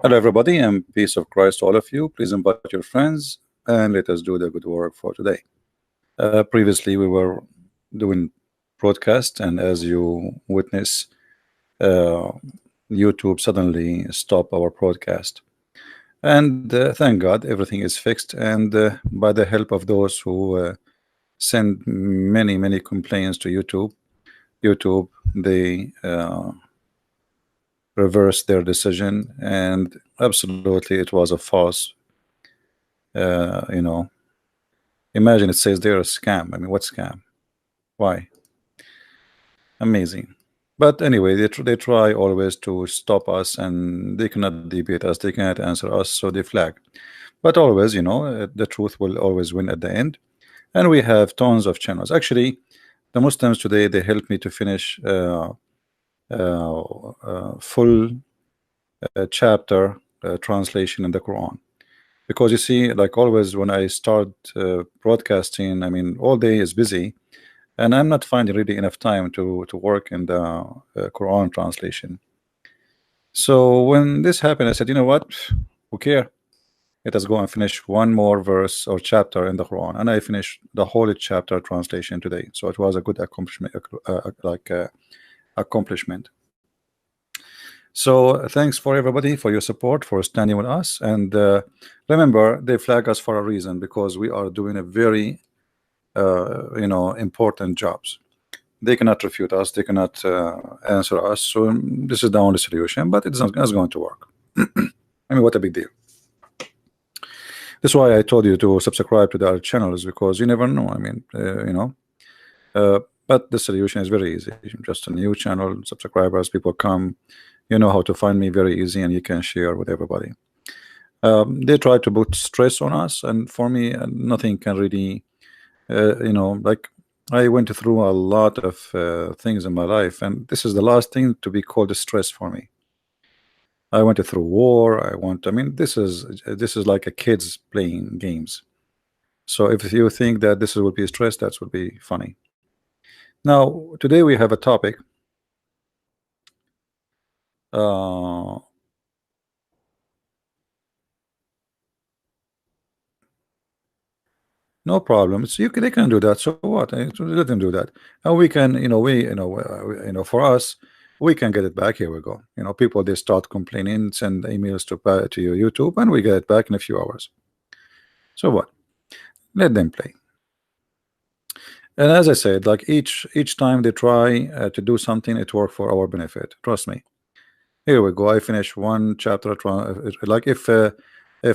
Hello, everybody, and peace of Christ to all of you. Please invite your friends and let us do the good work for today. Previously, we were doing broadcast, and as you witness, uh, YouTube suddenly stopped our broadcast. And thank God, everything is fixed. And by the help of those who send many complaints to YouTube, they reversed their decision, and absolutely, it was a false. You know, Imagine it says they're a scam. I mean, what scam? Why? Amazing. But anyway, they try always to stop us, and they cannot debate us, they cannot answer us, so they flag. But always, the truth will always win at the end. And we have tons of channels. Actually, the Muslims today, they helped me to finish full chapter translation in the Quran. Because you see, like always, when I start broadcasting, I mean, all day is busy, and I'm not finding really enough time to work in the Quran translation. So when this happened, I said, you know what? Who care? Let us go and finish one more verse or chapter in the Quran, and I finished the whole chapter translation today. So it was a good accomplishment, accomplishment. So thanks for everybody for your support, for standing with us, and remember, they flag us for a reason because we are doing a very important jobs. They cannot refute us, they cannot answer us, so this is the only solution, but it's not going to work. I mean, what a big deal. That's why I told you to subscribe to the other channels, because you never know. I mean, but the solution is very easy. Just a new channel, subscribers, people come, you know how to find me very easy, and you can share with everybody. They try to put stress on us, and for me, nothing can really like, I went through a lot of things in my life, and this is the last thing to be called a stress for me. I went through war. I mean, this is like a kids playing games. So if you think that this will be stress, that would be funny. Now today we have a topic. No problem. It's, they can do that. So what? Let them do that, and we can. For us, we can get it back. Here we go. People, they start complaining, send emails to your YouTube, and we get it back in a few hours. So what? Let them play. And as I said, like each time they try to do something, it worked for our benefit. Trust me. Here we go. I finished one chapter. Like if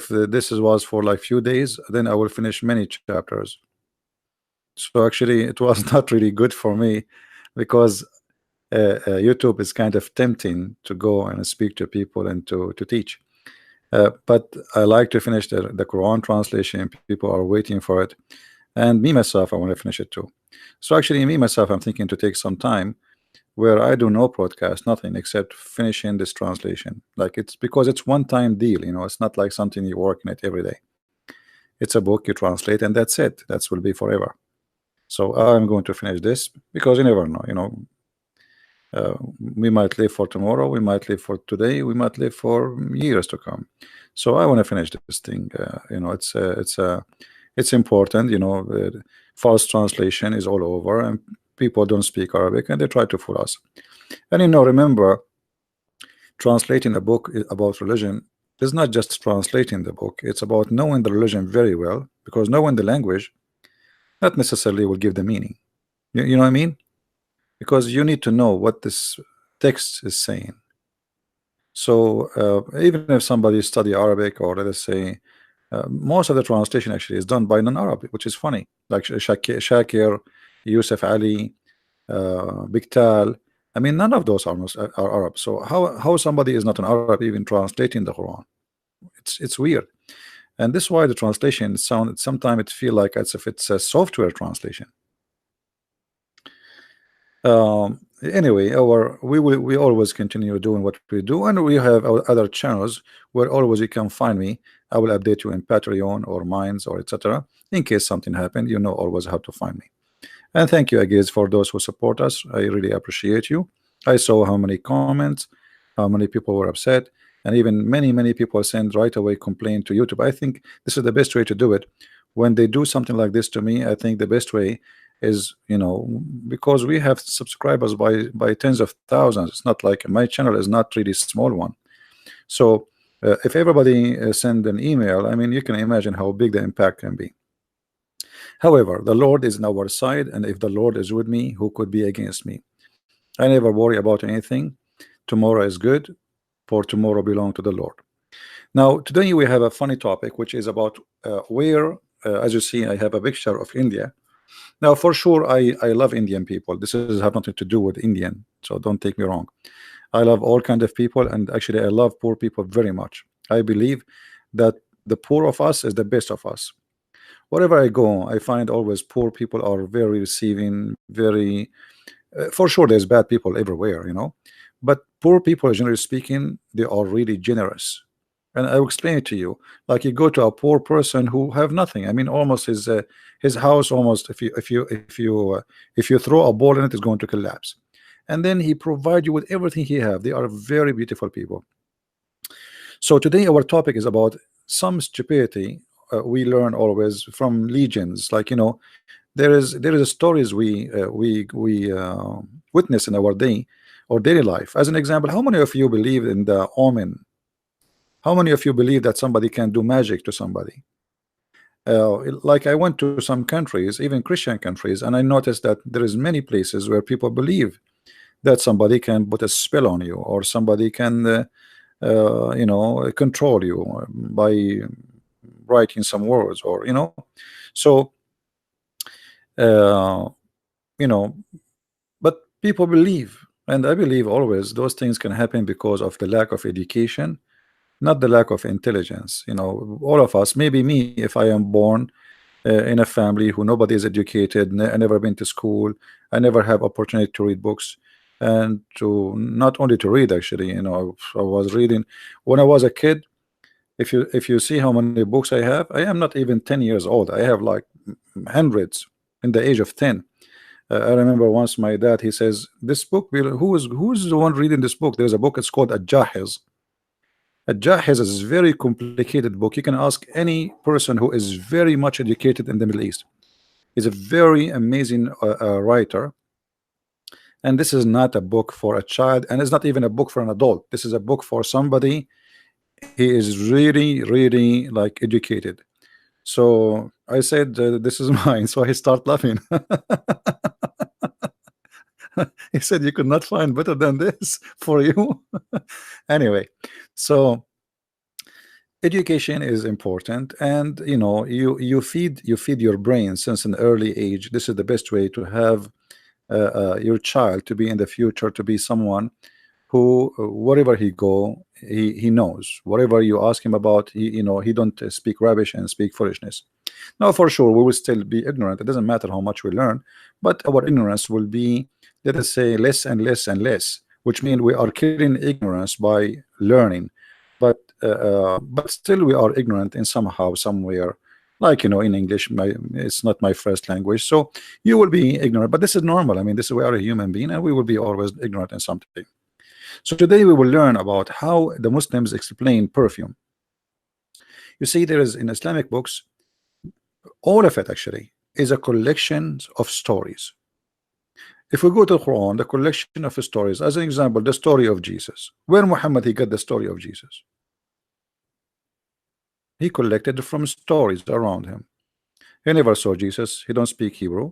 this was for like few days, then I will finish many chapters. So actually, it was not really good for me, because YouTube is kind of tempting to go and speak to people and to teach. But I like to finish the Quran translation. People are waiting for it, and me myself, I want to finish it too. So actually, me myself, I'm thinking to take some time where I do no broadcast, nothing except finishing this translation. Like, it's because it's one-time deal. It's not like something you work in it every day. It's a book you translate, and that's it. That will be forever. So I'm going to finish this, because you never know. We might live for tomorrow, we might live for today, we might live for years to come. So I want to finish this thing. It's important. False translation is all over, and people don't speak Arabic, and they try to fool us. And remember, translating a book about religion is not just translating the book. It's about knowing the religion very well, because knowing the language not necessarily will give the meaning. You know what I mean? Because you need to know what this text is saying. So even if somebody study Arabic, or let us say, most of the translation actually is done by non-Arab, which is funny, like Shakir, Yusuf Ali, Biktal. I mean, none of those are Arab. So how somebody is not an Arab even translating the Quran? It's weird. And this is why the translation sometimes it feel like as if it's a software translation. Anyway, we always continue doing what we do, and we have our other channels where always you can find me. I will update you in Patreon or Minds or etc. in case something happened. Always how to find me. And thank you again for those who support us. I really appreciate you. I saw how many comments, how many people were upset, and even many people send right away complaint to YouTube. I think this is the best way to do it. When they do something like this to me, I think the best way is, because we have subscribers by tens of thousands. It's not like my channel is not really small one. So if everybody send an email, I mean, you can imagine how big the impact can be. However, the Lord is on our side, and if the Lord is with me, who could be against me? I never worry about anything. Tomorrow is good, for tomorrow belong to the Lord. Now, today we have a funny topic, which is about where, as you see, I have a picture of India. Now, for sure, I love Indian people. This is have nothing to do with Indian, so don't take me wrong. I love all kind of people, and actually, I love poor people very much. I believe that the poor of us is the best of us. Wherever I go, I find always poor people are very receiving, very for sure there's bad people everywhere, but poor people, generally speaking, they are really generous. And I will explain it to you. Like, you go to a poor person who have nothing. I mean, almost his house, almost, if you throw a ball in it, is going to collapse. And then he provide you with everything he have. They are very beautiful people. So today our topic is about some stupidity we learn always from legions. Like, there is stories we witness in our day or daily life. As an example, how many of you believe in the omen? How many of you believe that somebody can do magic to somebody? Like, I went to some countries, even Christian countries, and I noticed that there is many places where people believe that somebody can put a spell on you, or somebody can control you by writing some words, or so uh, you know but people believe, and I believe always those things can happen because of the lack of education, not the lack of intelligence. All of us, maybe me, if I am born in a family who nobody is educated, I never been to school, I never have opportunity to read books, and to not only to read, actually, I was reading when I was a kid. If you see how many books I have, I am not even 10 years old. I have like hundreds in the age of 10. I remember once my dad, he says, this book who's the one reading this book? There's a book, it's called Jahiz. Jahiz is a very complicated book. You can ask any person who is very much educated in the Middle East. He's a very amazing writer, and this is not a book for a child, and it's not even a book for an adult. This is a book for somebody. He is really like educated. So I said, this is mine. So I start laughing. He said, you could not find better than this for you. Anyway, so education is important, and you feed your brain since an early age. This is the best way to have your child to be in the future, to be someone who, wherever he go, he knows. Whatever you ask him about, he don't speak rubbish and speak foolishness. Now, for sure, we will still be ignorant. It doesn't matter how much we learn, but our ignorance will be, let us say, less and less and less, which means we are killing ignorance by learning. But still, we are ignorant in somehow, somewhere. Like, in English, it's not my first language, so you will be ignorant. But this is normal. I mean, this is, we are a human being, and we will be always ignorant in something. So today we will learn about how the Muslims explain perfume. You see, there is in Islamic books, all of it actually is a collection of stories. If we go to the Quran, the collection of stories, as an example, the story of Jesus. Where Muhammad he got the story of Jesus? He collected from stories around him. He never saw Jesus. He don't speak Hebrew.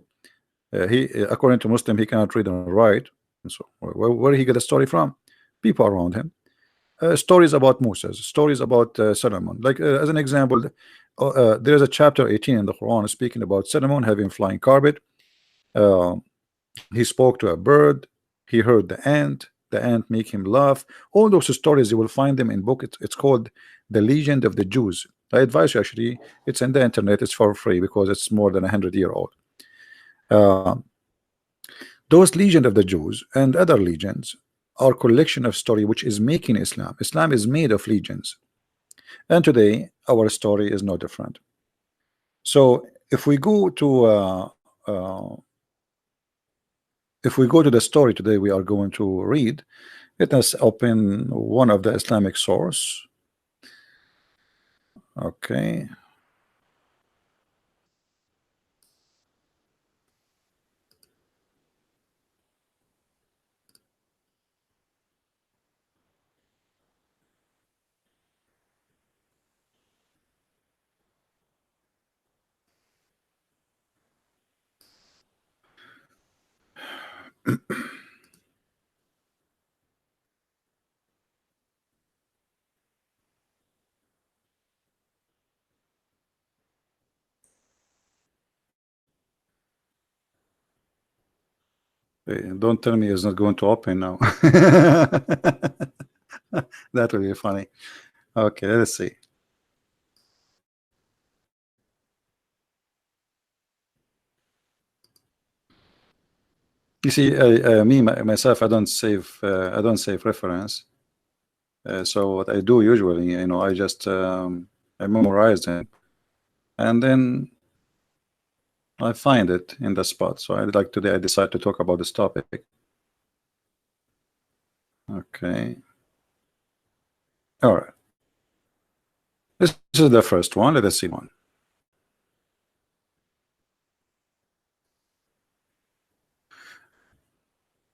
He, according to Muslim, he cannot read and write. And so, where he get the story from? People around him. Stories about Moses, stories about Solomon. Like, as an example, there is a chapter 18 in the Quran speaking about Solomon having flying carpet. Uh, he spoke to a bird. He heard the ant. The ant make him laugh. All those stories, you will find them in book. It's called The Legend of the Jews. I advise you, actually, it's in the internet. It's for free because it's more than 100-year-old. Those Legend of the Jews and other legends are collection of story which is making Islam. Islam is made of legends, and today our story is no different. So if we go to the story today we are going to read, Let us open one of the Islamic source. Okay. Don't tell me it's not going to open now. That will be funny. Okay, let's see. You see, myself, I don't save reference. So what I do usually, I just I memorize them, and then I find it in the spot. So I like today I decide to talk about this topic. Okay. All right. This is the first one. Let us see one.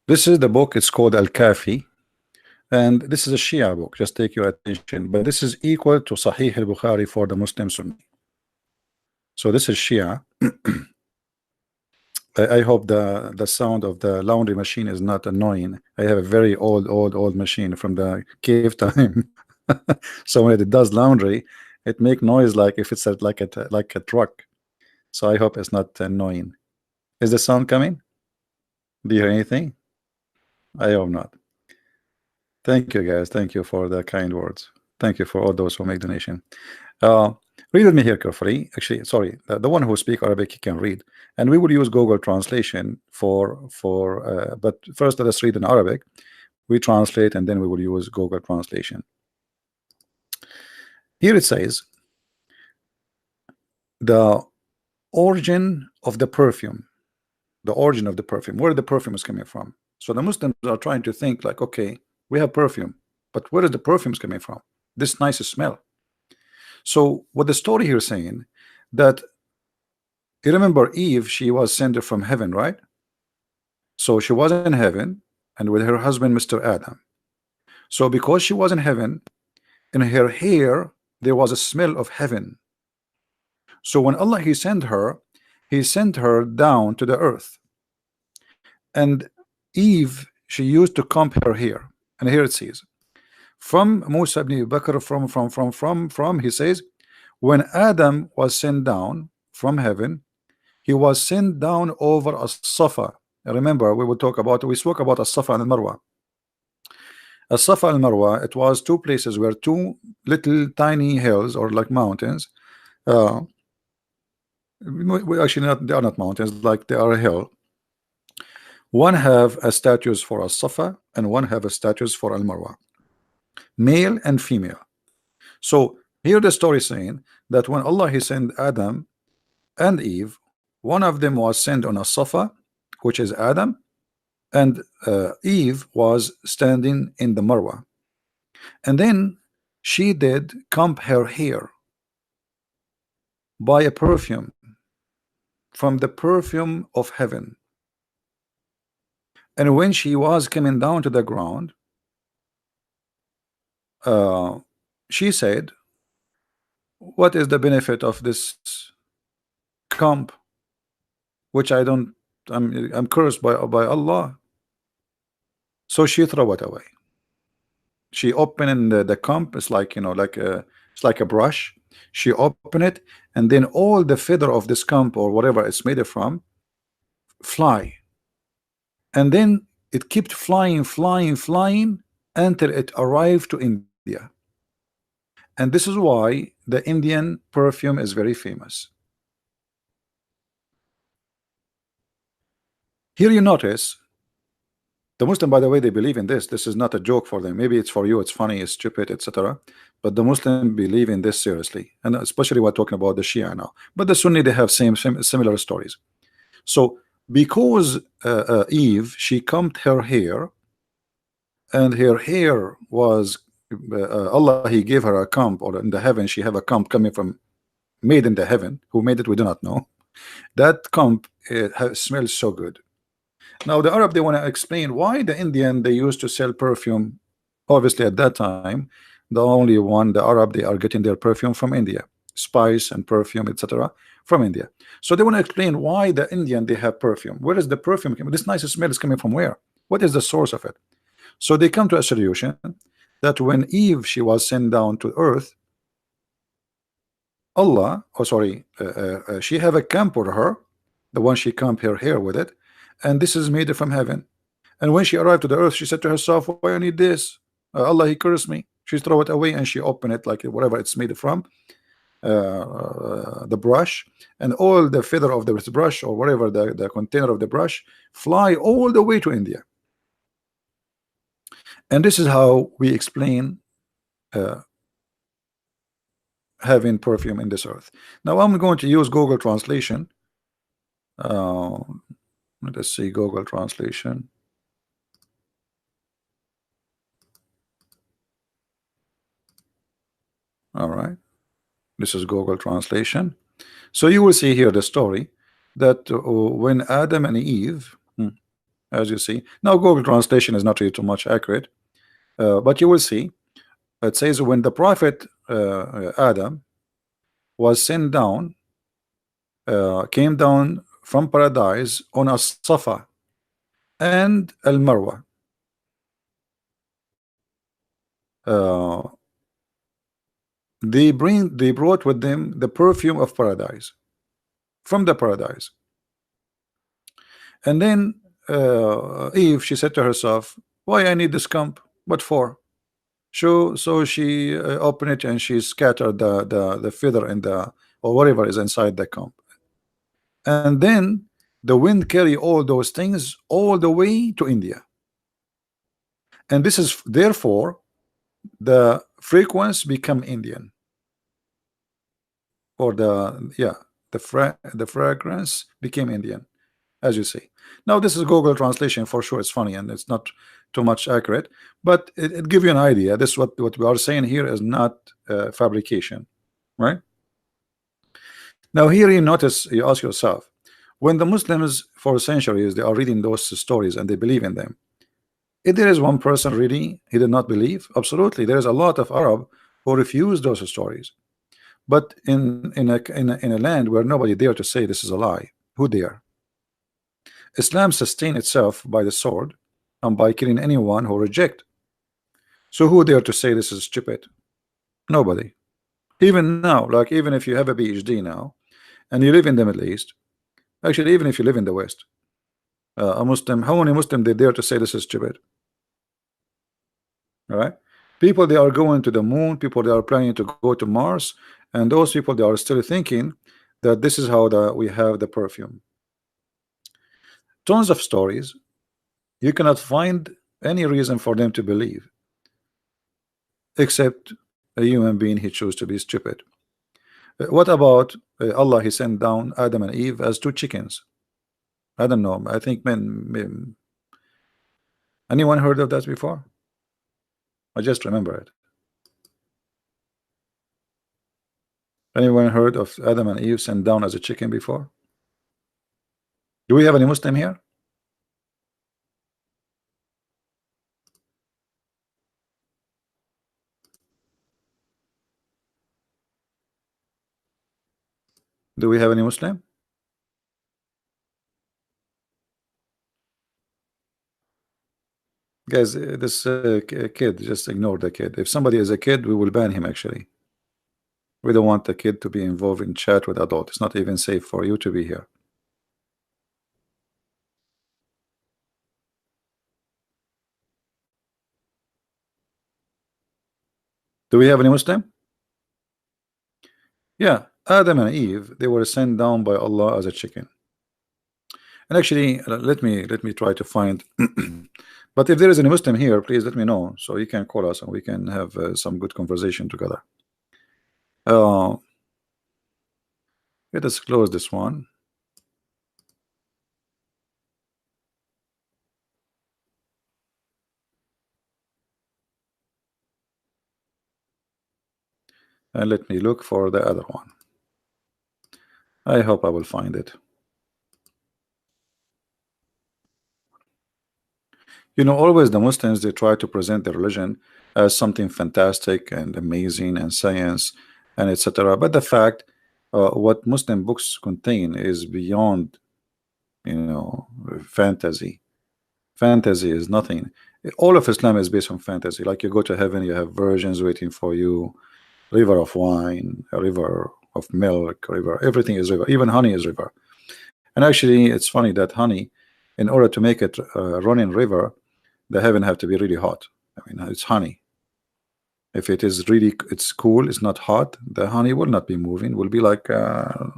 This is the book. It's called Al-Kafi, and this is a Shia book. Just take your attention. But this is equal to Sahih al-Bukhari for the Muslim Sunni. So this is Shia. I hope the sound of the laundry machine is not annoying. I have a very old machine from the cave time. So when it does laundry, it make noise like if it's like a truck. So I hope it's not annoying. Is the sound coming? Do you hear anything? I hope not. Thank you, guys. Thank you for the kind words. Thank you for all those who make donation. Uh, Read with me here carefully. Actually, sorry, the one who speak Arabic he can read, and we will use Google Translation for. But first, let us read in Arabic. We translate, and then we will use Google Translation. Here it says, the origin of the perfume, the origin of the perfume, where the perfume is coming from. So the Muslims are trying to think like, okay, we have perfume, but where is the perfumes coming from? This nice smell. So what the story here is saying, that you remember Eve, she was sent from heaven, right? So she was in heaven and with her husband, Mr. Adam. So because she was in heaven, in her hair there was a smell of heaven. So when Allah he sent her down to the earth. And Eve, she used to comb her hair. And here it says, from Musa ibn Bakr, from he says, when Adam was sent down from heaven, he was sent down over a Safa. Remember, we spoke about a Safa and Marwa. A Safa and Marwa, it was two places where two little tiny hills or like mountains. Actually, they are not mountains, like they are a hill. One have a statues for a Safa and one have a statues for Al Marwa, male and female. So here the story saying that when Allah he sent Adam and Eve, one of them was sent on a Safa, which is Adam, and Eve was standing in the Marwa. And then she did comb her hair by a perfume from the perfume of heaven. And when she was coming down to the ground, she said, what is the benefit of this comb, which I'm cursed by Allah? So she threw it away. She opened the comb. It's like, it's like a brush. She opened it, and then all the feather of this comb or whatever it's made from fly, and then it kept flying until it arrived to India. And this is why the Indian perfume is very famous. Here you notice the Muslim, by the way, they believe in this. This is not a joke for them. Maybe it's for you, it's funny, it's stupid, etc. But the Muslim believe in this seriously, and especially we're talking about the Shia now. But the Sunni, they have similar stories. So because Eve, she combed her hair, and her hair was Allah, He gave her a comb, or in the heaven she have a comb coming from, made in the heaven. Who made it, we do not know. That comb, it smells so good. Now the Arab, they want to explain why the Indian, they used to sell perfume. Obviously at that time, the only one, the Arab, they are getting their perfume from India, spice and perfume, etc., from India. So they want to explain why the Indian, they have perfume. Where is the perfume coming? This nice smell is coming from where? What is the source of it? So they come to a solution that when Eve, she was sent down to earth, Allah, oh sorry, she have a camp for her, the one she combed her hair with it, and this is made from heaven. And when she arrived to the earth, she said to herself, "Why I need this? Allah, He cursed me." She throw it away and she opened it, like whatever it's made from, the brush, and all the feather of the brush, or whatever the container of the brush, fly all the way to India. And this is how we explain uh, having perfume in this earth. Now I'm going to use Google translation. uh, let's see, Google translation. All right, this is Google translation. So you will see here the story that when Adam and Eve, as you see now, Google translation is not really too much accurate, but you will see it says when the prophet Adam was sent down, came down from paradise on a Safa and Al Marwa. Uh, they brought with them the perfume of paradise from the paradise. And then Eve, she said to herself, "Why I need this comb? What for?" So she opened it and she scattered the feather in the, or whatever is inside the comb. And then the wind carry all those things all the way to India. And this is therefore the frequency become Indian, or the, yeah, the fragrance became Indian, as you see. Now this is Google translation for sure. It's funny and it's not too much accurate, but it gives you an idea. This what we are saying here is not fabrication, right? Now here you notice, you ask yourself, when the Muslims for centuries they are reading those stories and they believe in them, if there is one person really he did not believe, absolutely there is a lot of Arab who refuse those stories. But in a land where nobody dare to say this is a lie, who dare? Islam sustained itself by the sword and by killing anyone who reject. So who dare to say this is stupid? Nobody. Even now, like even if you have a PhD now and you live in the Middle East, actually even if you live in the West, a Muslim, how many Muslim they dare to say this is stupid? All right, people they are going to the moon, people they are planning to go to Mars, and those people they are still thinking that this is how we have the perfume. Tons of stories, you cannot find any reason for them to believe except a human being he chose to be stupid. What about Allah? He sent down Adam and Eve as two chickens. I don't know. I think men, anyone heard of that before? I just remember it. Anyone heard of Adam and Eve sent down as a chicken before? Do we have any Muslim here? Do we have any Muslim? Guys, this kid, just ignore the kid. If somebody is a kid, we will ban him actually. We don't want the kid to be involved in chat with adult. It's not even safe for you to be here. Do we have any Muslim? Yeah, Adam and Eve, they were sent down by Allah as a chicken. And actually, let me try to find. But if there is any Muslim here, please let me know so you can call us and we can have some good conversation together. Uh, Let us close this one. And let me look for the other one. I hope I will find it. Always the Muslims, they try to present the religion as something fantastic and amazing and science and etc. But the fact, what Muslim books contain is beyond, fantasy. Fantasy is nothing. All of Islam is based on fantasy. Like you go to heaven, you have virgins waiting for you, river of wine, a river of milk, river. Everything is river. Even honey is river. And actually, it's funny that honey, in order to make it run in river, the heaven have to be really hot. I mean, it's honey. If it is really, it's cool, it's not hot, the honey will not be moving, will be like, I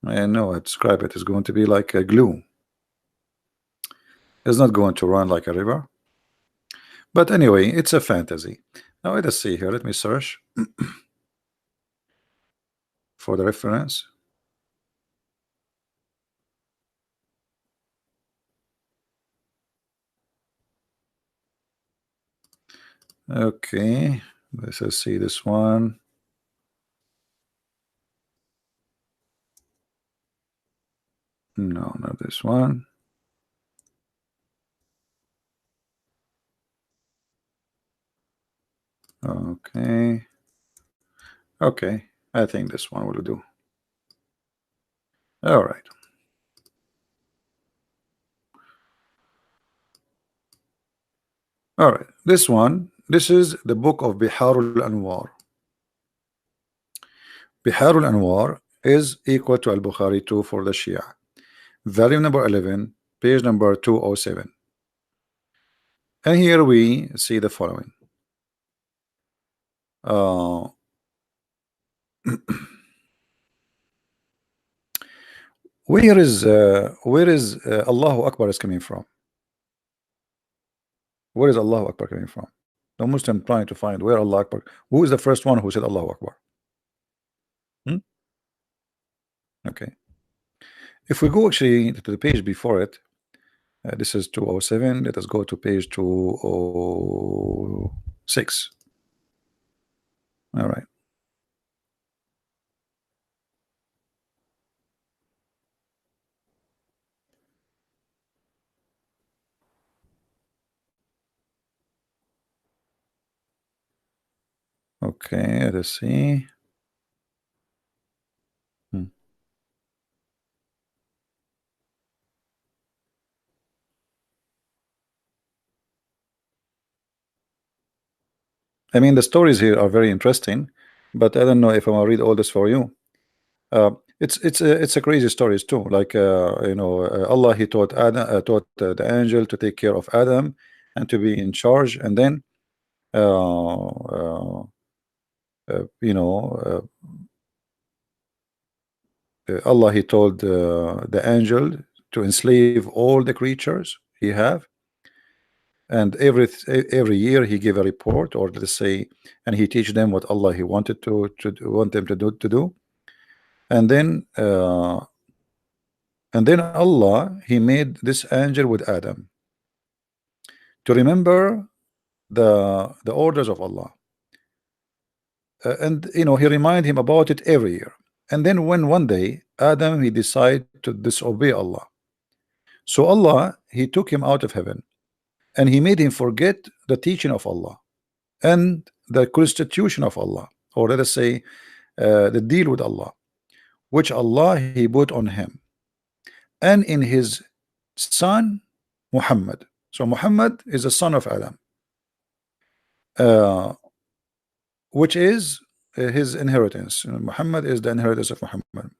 know I describe it, it's going to be like a glue. It's not going to run like a river. But anyway, it's a fantasy. Now let us see here. Let me search for the reference. Okay, let's see this one. No, not this one. Okay. Okay, I think this one will do. All right. All right. This one, this is the book of Biharul Anwar. Biharul Anwar is equal to Al-Bukhari 2 for the Shia. Volume number 11, page number 207. And here we see the following. Where is Allahu Akbar is coming from? Where is Allahu Akbar coming from? The Muslim trying to find where Allah Akbar. Who is the first one who said Allahu Akbar? Hmm? Okay. If we go actually to the page before it, this is 207. Let us go to page 206. All right. Okay, let's see. Hmm. I mean, the stories here are very interesting, but I don't know if I'm gonna read all this for you. It's a crazy stories too. Like Allah, He taught Adam, taught the angel to take care of Adam and to be in charge, and then uh, uh, you know Allah, He told the angel to enslave all the creatures He have, and every year He gave a report, or let's say, and He teach them what Allah He wanted want them to do, and then Allah, He made this angel with Adam to remember the orders of Allah, and He remind him about it every year. And then when one day Adam, he decided to disobey Allah, so Allah, He took him out of heaven and He made him forget the teaching of Allah and the constitution of Allah, or let us say the deal with Allah, which Allah He put on him and in his son Muhammad. So Muhammad is the son of Adam, uh, which is his inheritance. Muhammad is the inheritance of Muhammad.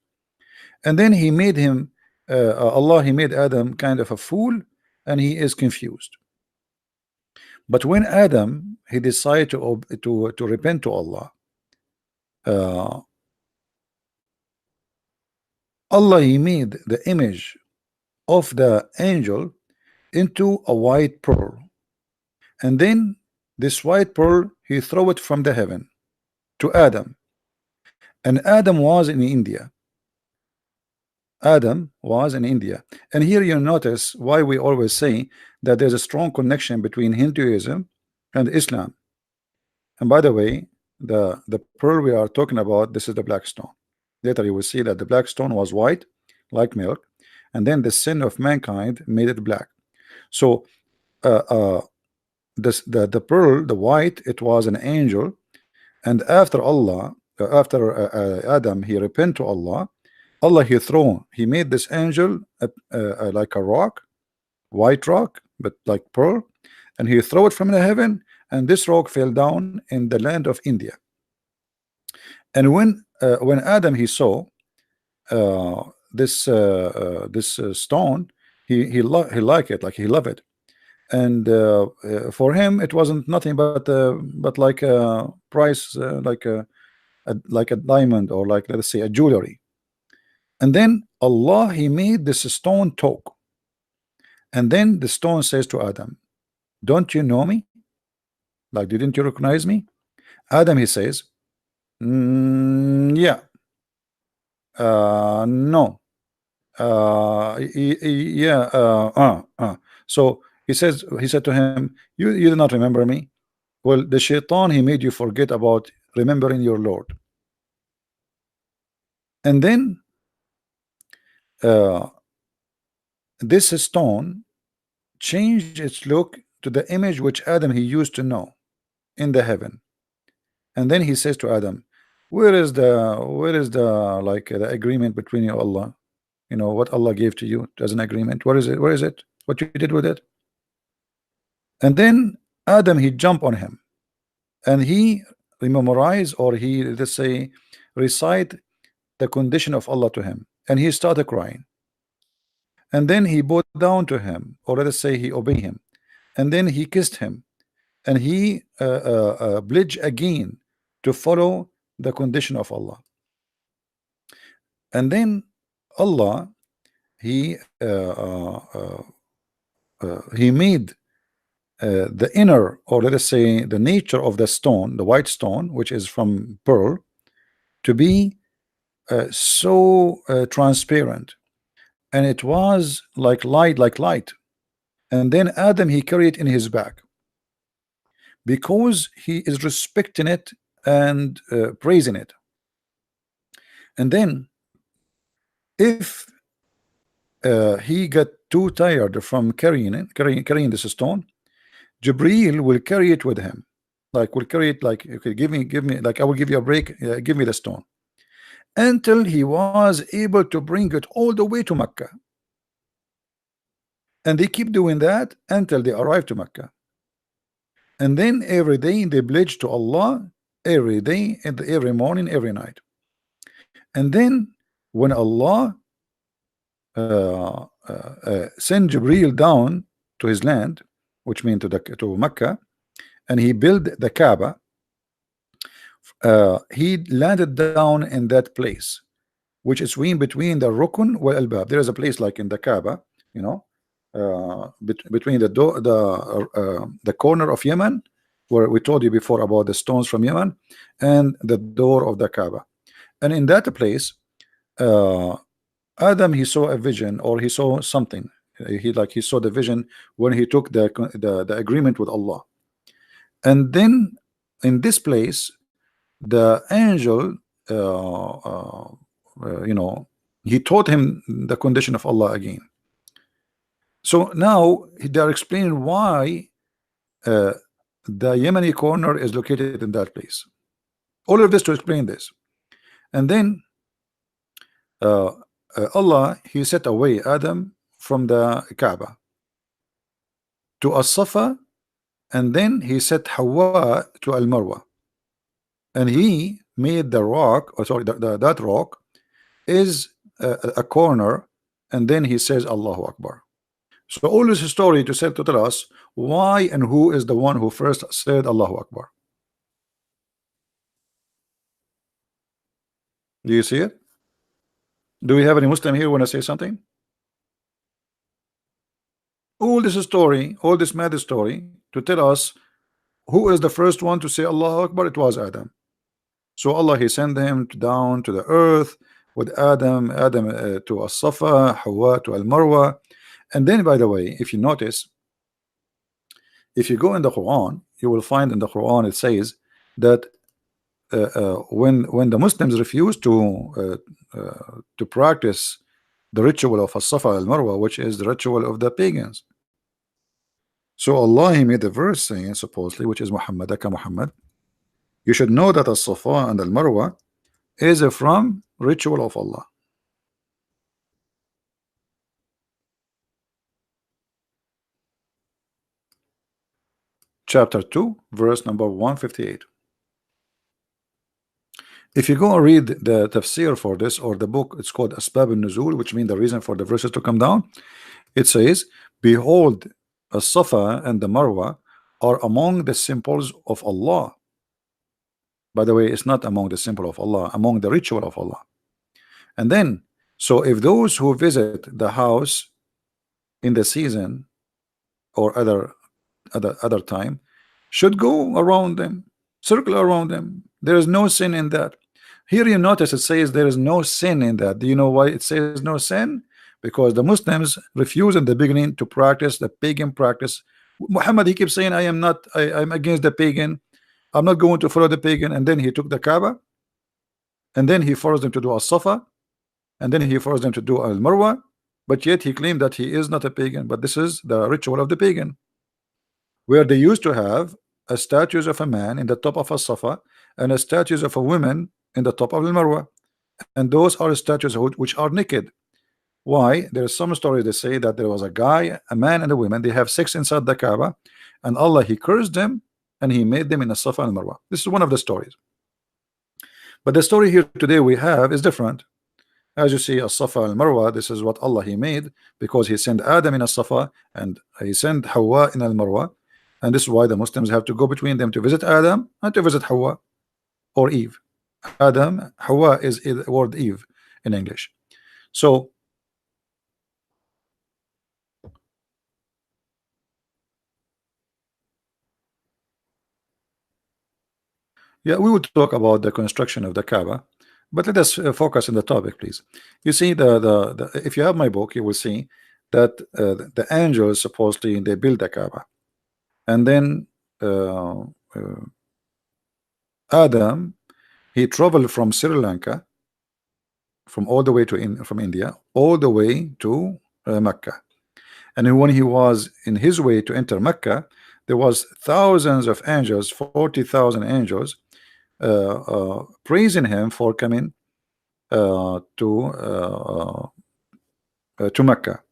And then He made him, Allah, He made Adam kind of a fool, and he is confused. But when Adam, he decided to repent to Allah, uh, Allah, He made the image of the angel into a white pearl, and then this white pearl He threw it from the heaven to Adam, and Adam was in India. Adam was in India. And here you notice why we always say that there's a strong connection between Hinduism and Islam. And by the way, the pearl we are talking about, this is the black stone. Later you will see that the black stone was white like milk, and then the sin of mankind made it black. So uh, uh, the pearl, the white, it was an angel, and after Allah, Adam, he repent to Allah. Allah he made this angel like a rock, white rock, but like pearl, and he throw it from the heaven, and this rock fell down in the land of India. And when Adam he saw this stone, he liked it, like he loved it, and for him it wasn't nothing but like a price, like a diamond, or like, let's say, a jewelry. And then Allah he made this stone talk, and then the stone says to Adam, don't you know me? Like, didn't you recognize me? Adam he says, yeah, no, yeah, so he said to him, you do not remember me. Well, the shaitan he made you forget about remembering your Lord. And then uh, this stone changed its look to the image which Adam he used to know in the heaven. And then he says to Adam, where is the like the agreement between you, Allah? You know what Allah gave to you as an agreement? Where is it? Where is it? What you did with it? And then Adam he jumped on him, and he memorize, or he, let's say, recite the condition of Allah to him, and he started crying. And then he bowed down to him, or let us say he obeyed him, and then he kissed him, and he pledged again to follow the condition of Allah. And then Allah he made the inner, or let us say the nature of the stone, the white stone, which is from pearl, to be so transparent, and it was like light. And then Adam he carried it in his back, because he is respecting it and praising it. And then if he got too tired from carrying this stone, Jibril will carry it with him, like will carry it like, okay, give me, like I will give you a break, give me the stone, until he was able to bring it all the way to Mecca. And they keep doing that until they arrive to Mecca. And then every day they pledge to Allah, every day and every morning, every night. And then when Allah send Jibril down to his land, which means to Mecca, and he built the Kaaba, he landed down in that place, which is between the Rukun wal Albab. There is a place like in the Kaaba, you know, between the door, the corner of Yemen, where we told you before about the stones from Yemen, and the door of the Kaaba. And in that place, Adam he saw a vision, or he saw something. He saw the vision when he took the agreement with Allah. And then in this place, the angel, you know, he taught him the condition of Allah again. So now they are explaining why the Yemeni corner is located in that place. All of this to explain this. And then Allah he set away Adam from the Kaaba to As-Safa, and then he set Hawa to Al-Marwa, and he made the rock, or sorry, that rock is a corner, and then he says Allahu Akbar. So all this story to tell us why and who is the one who first said Allahu Akbar. Do you see it? Do we have any Muslim here when I say something? All this story, all this mad story to tell us who is the first one to say Allahu Akbar. It was Adam. So Allah he sent him down to the earth with Adam to As-Safa, Hawa to Al-Marwa. And then, by the way, if you notice, if you go in the Quran, you will find in the Quran it says that when the Muslims refuse to practice the ritual of As-Safa al-Marwa, which is the ritual of the pagans. So Allah He made a verse saying supposedly, which is Muhammadaka Muhammad, you should know that As-Safa and al-Marwa is from ritual of Allah. Chapter 2, verse number 158. If you go and read the tafsir for this, or the book, it's called Asbab al-Nuzul, which means the reason for the verses to come down. It says, behold, As-Safa and the Marwa are among the symbols of Allah. By the way, it's not among the symbol of Allah, among the ritual of Allah. And then, so if those who visit the house in the season or other time should go around them, circle around them, there is no sin in that. Here you notice it says there is no sin in that. Do you know why it says no sin? Because the Muslims refuse in the beginning to practice the pagan practice. Muhammad, he keeps saying, I'm against the pagan, I'm not going to follow the pagan. And then he took the Kaaba, and then he forced them to do As-Safa, and then he forced them to do Al-Marwa, but yet he claimed that he is not a pagan. But this is the ritual of the pagan, where they used to have a statues of a man in the top of As-Safa and a statues of a woman in the top of Al-Marwa, and those are statues which are naked. Why? There's some stories that say that there was a guy, a man and a woman, they have sex inside the Kaaba, and Allah He cursed them and He made them in a Safa and Marwa. This is one of the stories. But the story here today we have is different. As you see, a Safa and Marwa, this is what Allah He made, because He sent Adam in a Safa and He sent Hawa in Al Marwa, and this is why the Muslims have to go between them to visit Adam and to visit Hawa or Eve. Adam, Hawa is the word Eve in English. So yeah, we would talk about the construction of the Kaaba, but let us focus on the topic, please. You see, if you have my book, you will see that the angels supposedly they build the Kaaba, and then Adam, he traveled from Sri Lanka, from all the way to from India, all the way to Mecca. And when he was in his way to enter Mecca, there was thousands of angels, 40,000 angels, praising him for coming to Mecca.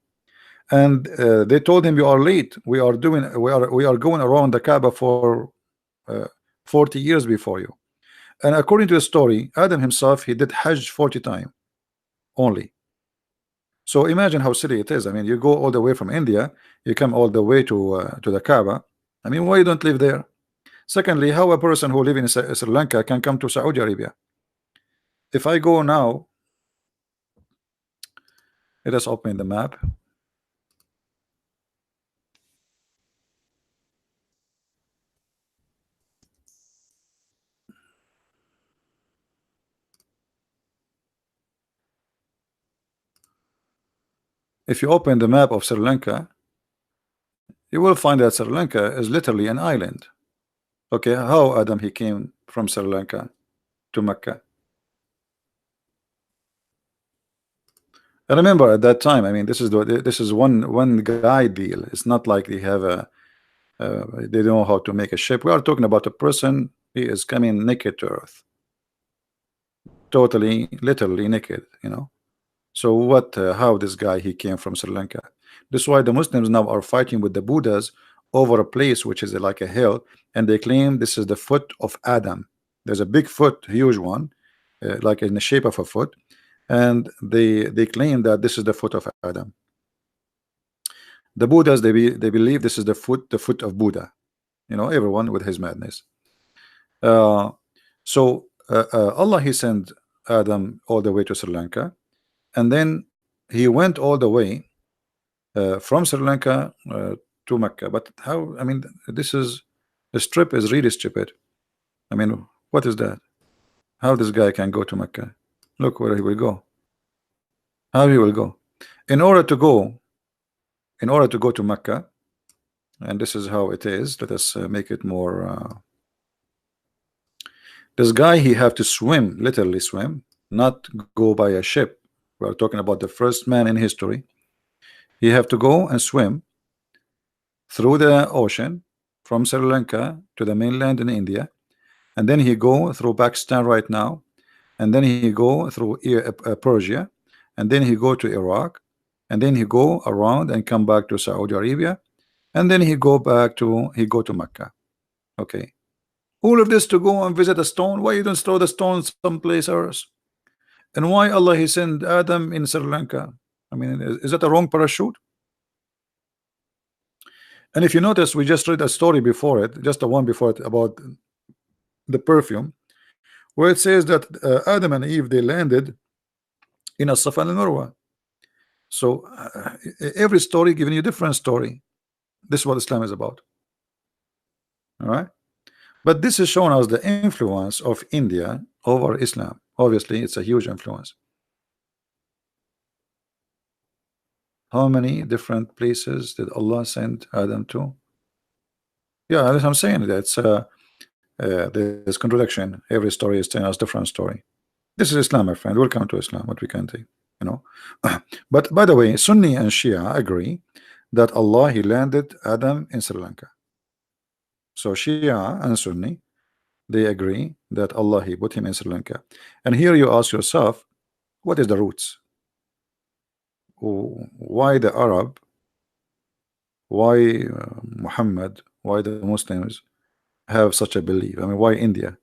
And they told him, you are late, we are going around the Kaaba for 40 years before you. And according to the story, Adam himself, he did Hajj 40 times only. So imagine how silly it is. I mean, you go all the way from India, you come all the way to the Kaaba. I mean, why you don't live there? Secondly, how a person who live in Sri Lanka can come to Saudi Arabia? If I go now, let us open the map. If you open the map of Sri Lanka, you will find that Sri Lanka is literally an island. Okay, how Adam he came from Sri Lanka to Mecca? I remember at that time, I mean, this is one guy deal. It's not like they have a they know how to make a ship. We are talking about a person, he is coming naked to earth, totally, literally naked, you know. So what? How this guy he came from Sri Lanka? This is why the Muslims now are fighting with the Buddhas over a place which is like a hill, and they claim this is the foot of Adam. There's a big foot, huge one, like in the shape of a foot, and they claim that this is the foot of Adam. The Buddhas they believe this is the foot of Buddha. You know, everyone with his madness. So Allah he sent Adam all the way to Sri Lanka, and then he went all the way from Sri Lanka to Mecca. But how? I mean, this trip is really stupid. I mean, what is that? How this guy can go to Mecca? Look where he will go. How he will go? In order to go to Mecca, and this is how it is. Let us make it more. This guy, he have to swim, literally swim, not go by a ship. We are talking about the first man in history. He have to go and swim through the ocean from Sri Lanka to the mainland in India, and then he go through Pakistan right now, and then he go through Persia, and then he go to Iraq, and then he go around and come back to Saudi Arabia, and then he go to Mecca. Okay, all of this to go and visit a stone. Why you don't throw the stone someplace else? And why Allah he sent Adam in Sri Lanka? I mean, is that a wrong parachute? And if you notice, we just read a story before it, just the one before it, about the perfume, where it says that Adam and Eve, they landed in a Safa and Marwa. So every story giving you a different story. This is what Islam is about. All right, but this is showing us the influence of India over Islam. Obviously, it's a huge influence. How many different places did Allah send Adam to? Yeah, as I'm saying, that's there's contradiction. Every story is telling us different story. This is Islam, my friend. Welcome to Islam. What we can take, you know. But by the way, Sunni and Shia agree that Allah he landed Adam in Sri Lanka. So Shia and Sunni, they agree that Allah he put him in Sri Lanka. And here you ask yourself, what is the roots? Why the Arab? Why Muhammad? Why the Muslims have such a belief? I mean, why India?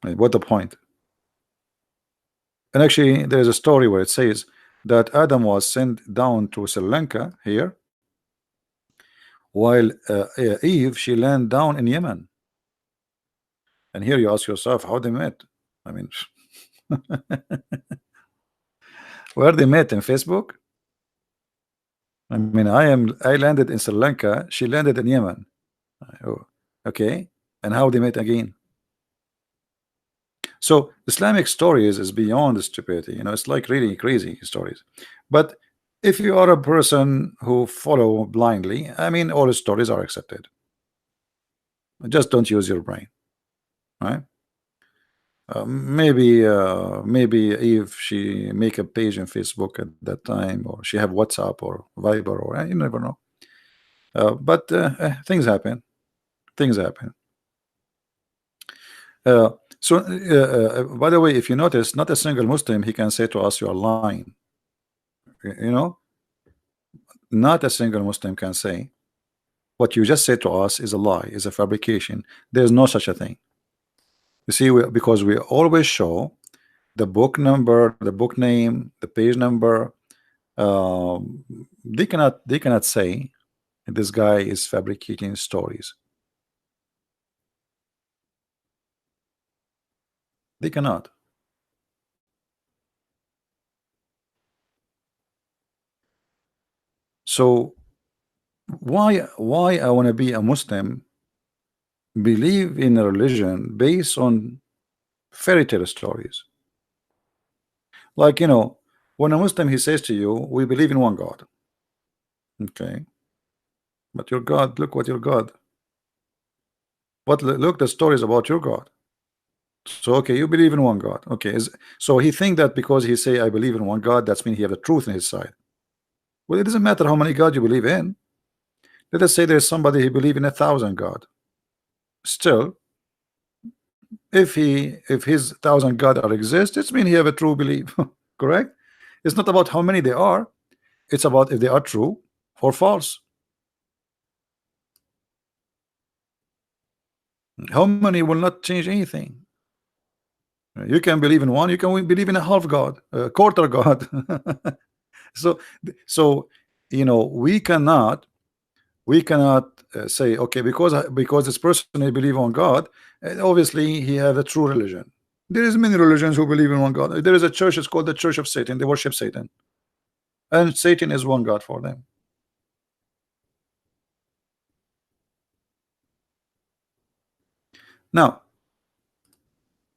I mean, what the point? And actually, there is a story where it says that Adam was sent down to Sri Lanka here, while Eve she landed down in Yemen. And here you ask yourself how they met. I mean, where they met in Facebook? I mean, I landed in Sri Lanka. She landed in Yemen. Oh, okay, and how they met again? So Islamic stories is beyond stupidity. You know, it's like really crazy stories. But if you are a person who follow blindly, I mean, all the stories are accepted. Just don't use your brain, right? Maybe if she make a page in Facebook at that time, or she have WhatsApp or Viber, or you never know. But things happen. Things happen. By the way, if you notice, not a single Muslim he can say to us, "You are lying." You know, not a single Muslim can say what you just said to us is a lie, is a fabrication. There's no such a thing. You see, because we always show the book number, the book name, the page number. They cannot say this guy is fabricating stories. They cannot. So why I want to be a Muslim, believe in a religion based on fairy tale stories? Like, you know, when a Muslim he says to you, we believe in one God. Okay, but your God, look what your God. But look the stories about your God. So okay, you believe in one God. Okay, so he think that because he say I believe in one God, that's mean he have the truth in his side. Well, it doesn't matter how many God you believe in. Let us say there's somebody who believe in 1,000 God. Still, if his 1,000 God are exist, it's mean he have a true belief. Correct? It's not about how many they are. It's about if they are true or false. How many will not change anything? You can believe in one, you can believe in a half God, a quarter God. so you know, we cannot say okay, because this person they believe on God, obviously he have a true religion. There is many religions who believe in one God. There is a church, it's called the Church of Satan. They worship Satan, and Satan is one God for them. Now,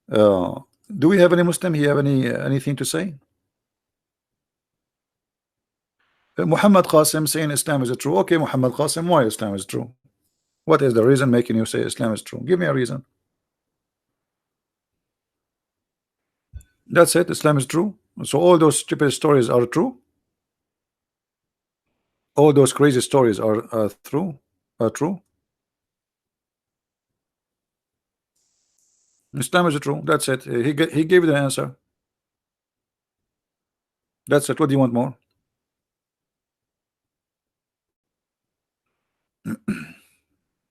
do we have any Muslim here have anything to say? Muhammad Qasim saying Islam is true. Okay, Muhammad Qasim, why Islam is true? What is the reason making you say Islam is true? Give me a reason. That's it. Islam is true. So all those stupid stories are true. All those crazy stories are true. Are true. Islam is true. That's it. He gave you the answer. That's it. What do you want more?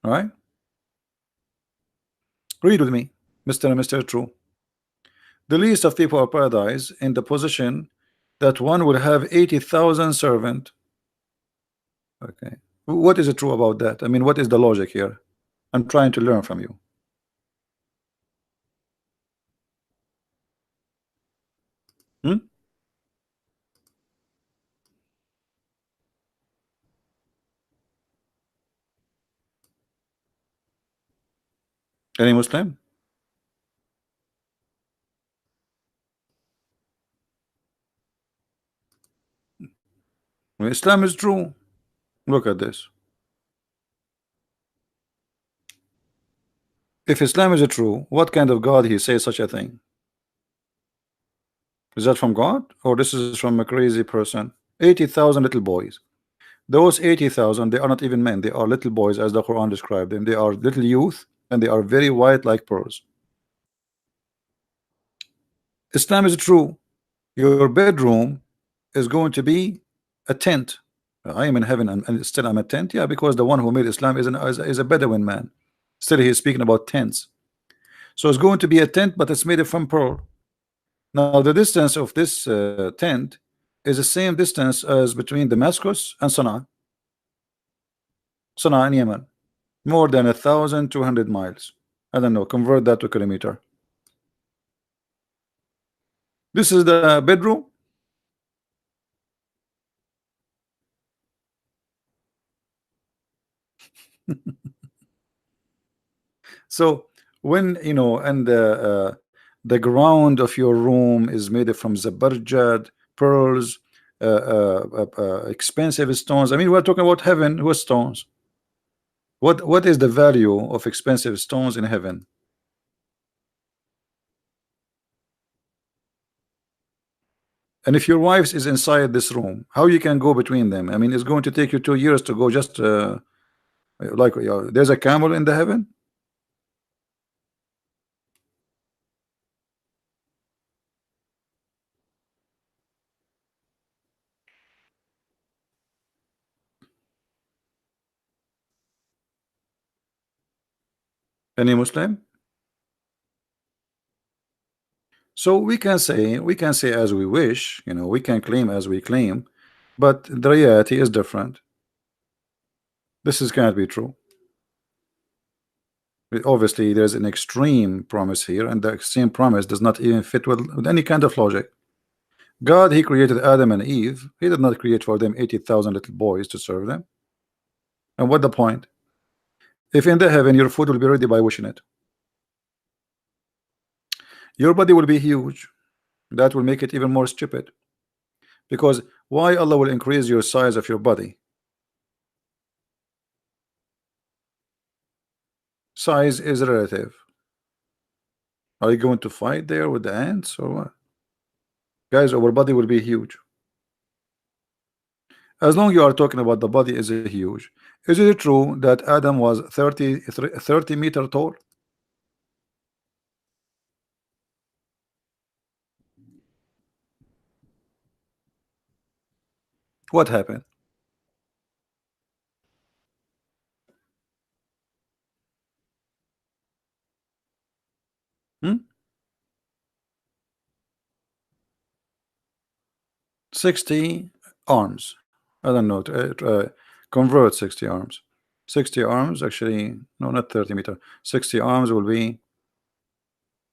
All right. Read with me, Mr. and Mr. True. The least of people of paradise in the position that one will have 80,000 servant. Okay. What is it true about that? I mean, what is the logic here? I'm trying to learn from you. Hmm? Any Muslim? Islam is true. Look at this. If Islam is true, what kind of God he says such a thing? Is that from God or this is from a crazy person? 80,000 little boys. Those 80,000, they are not even men. They are little boys, as the Quran described them. They are little youth, and they are very white like pearls. Islam is true. Your bedroom is going to be a tent. I am in heaven, and still I'm a tent. Yeah, because the one who made Islam is a Bedouin man. Still, he is speaking about tents. So it's going to be a tent, but it's made from pearl. Now, the distance of this tent is the same distance as between Damascus and Sana'a. Sana'a in Yemen. More than 1,200 miles. I don't know, convert that to kilometer. This is the bedroom. So when you know, and the ground of your room is made from zabarjad, pearls, expensive stones. I mean, we're talking about heaven with stones. What is the value of expensive stones in heaven? And if your wife is inside this room, how you can go between them? I mean, it's going to take you 2 years to go just like there's a camel in the heaven. Any Muslim? So we can say as we wish, we can claim as we claim, but the reality is different. This is cannot be true. Obviously, there's an extreme promise here, and the extreme promise does not even fit with any kind of logic. God, He created Adam and Eve. He did not create for them 80,000 little boys to serve them. And what the point? If in the heaven your food will be ready by wishing it, your body will be huge. That will make it even more stupid. Because why Allah will increase your size of your body? Size is relative. Are you going to fight there with the ants or what? Guys, our body will be huge. As long you are talking about the body is huge. Is it true that Adam was 30 meter tall? What happened? Hmm? 60 arms. I don't know. Convert 60 arms. 60 arms, actually, no, not 30 meter. 60 arms will be,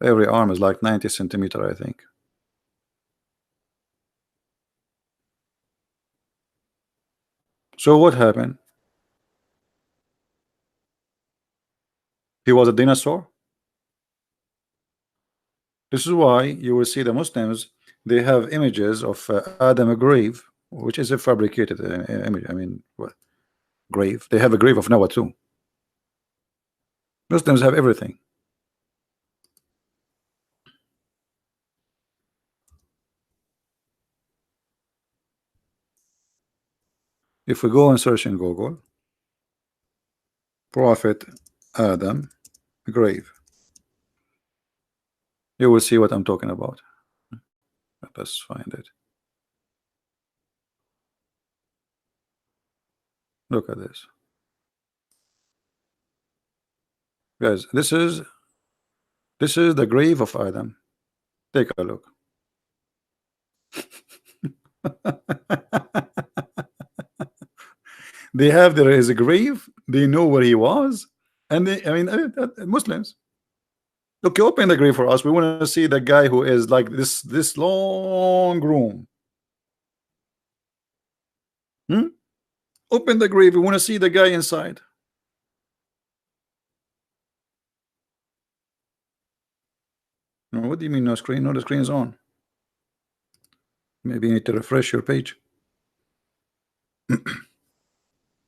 every arm is like 90 centimeter, I think. So what happened? He was a dinosaur. This is why you will see the Muslims, they have images of Adam a grave, which is a fabricated image. I mean, what grave? They have a grave of Noah too. Muslims have everything. If we go and search in Google, Prophet Adam grave, you will see what I'm talking about. Let us find it. Look at this, guys. This is the grave of Adam. Take a look. They have there is a grave. They know where he was, and they, I mean, Muslims. Okay, open the grave for us. We want to see the guy who is like this long room. Hmm? Open the grave. We want to see the guy inside. No, what do you mean no screen? No, the screen is on. Maybe you need to refresh your page.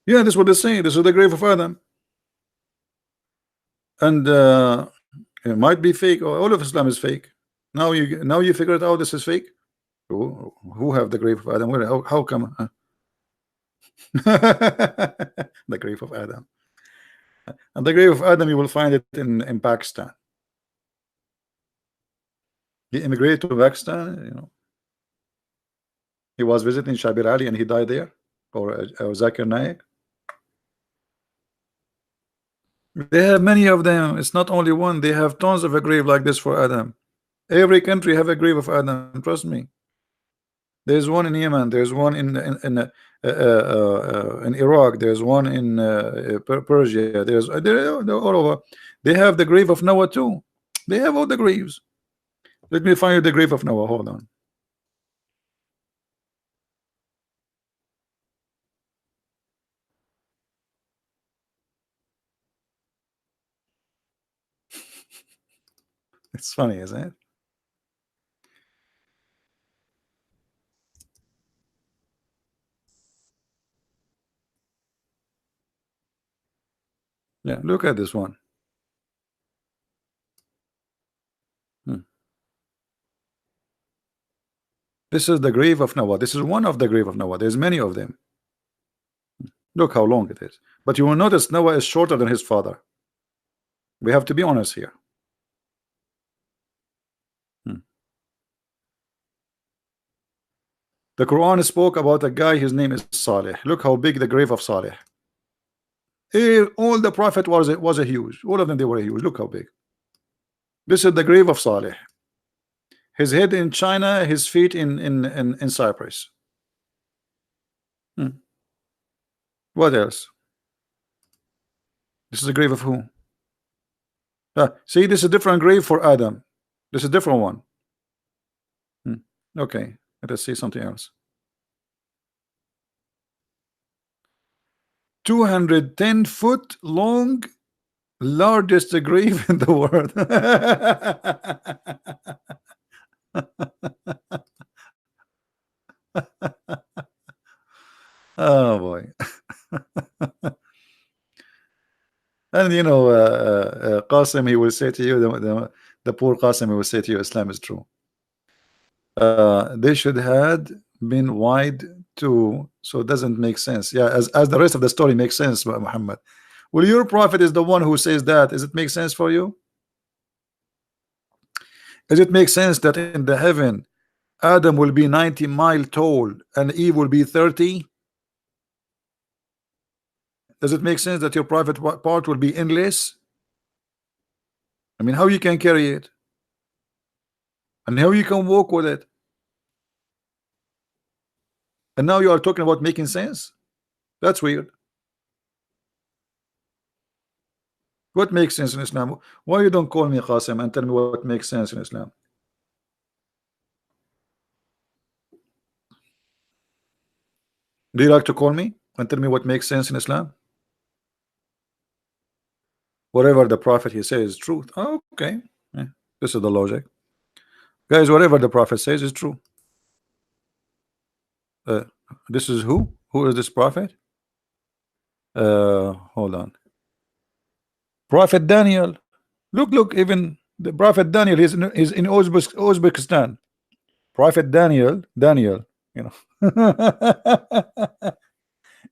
Yeah, this is what they're saying. This is the grave of Adam, and it might be fake. All of Islam is fake. Now you figure it out. This is fake. Who have the grave of Adam? Where? How come? The grave of Adam. And the grave of Adam, you will find it in Pakistan. He immigrated to Pakistan. He was visiting Shabir Ali and he died there, or Zakir Naik. They have many of them. It's not only one. They have tons of a grave like this for Adam. Every country have a grave of Adam. Trust me. There's one in Yemen. There's one in Iraq. There's one in Persia. They're all over. They have the grave of Noah too. They have all the graves. Let me find you the grave of Noah. Hold on. It's funny, isn't it? Yeah, look at this one. This is the grave of Noah. This is one of the grave of Noah. There's many of them. Look how long it is. But you will notice Noah is shorter than his father. We have to be honest here. The Quran spoke about a guy, his name is Saleh. Look how big the grave of Saleh. All the prophet was a huge. All of them, they were huge. Look how big. This is the grave of Saleh. His head in China, his feet in Cyprus. What else? This is the grave of who? See, this is a different grave for Adam. This is a different one. Okay, let us see something else. 210-foot long, largest grave in the world. Oh boy. And Qasim, he will say to you, the poor Qasim, he will say to you, Islam is true. They should had been wide too, so it doesn't make sense. Yeah, as the rest of the story makes sense, Muhammad. Well, your prophet is the one who says that. Does it make sense for you? Does it make sense that in the heaven Adam will be 90 miles tall and Eve will be 30? Does it make sense that your private part will be endless? I mean, how you can carry it? And how you can walk with it? And now you are talking about making sense? That's weird. What makes sense in Islam? Why you don't call me Qasim and tell me what makes sense in Islam? Do you like to call me and tell me what makes sense in Islam? Whatever the prophet he says is truth. Oh, okay. Yeah, this is the logic. Guys, whatever the prophet says is true. This is who? Who is this prophet? Hold on. Prophet Daniel. Look, even the Prophet Daniel is in Uzbekistan. Prophet Daniel, you know.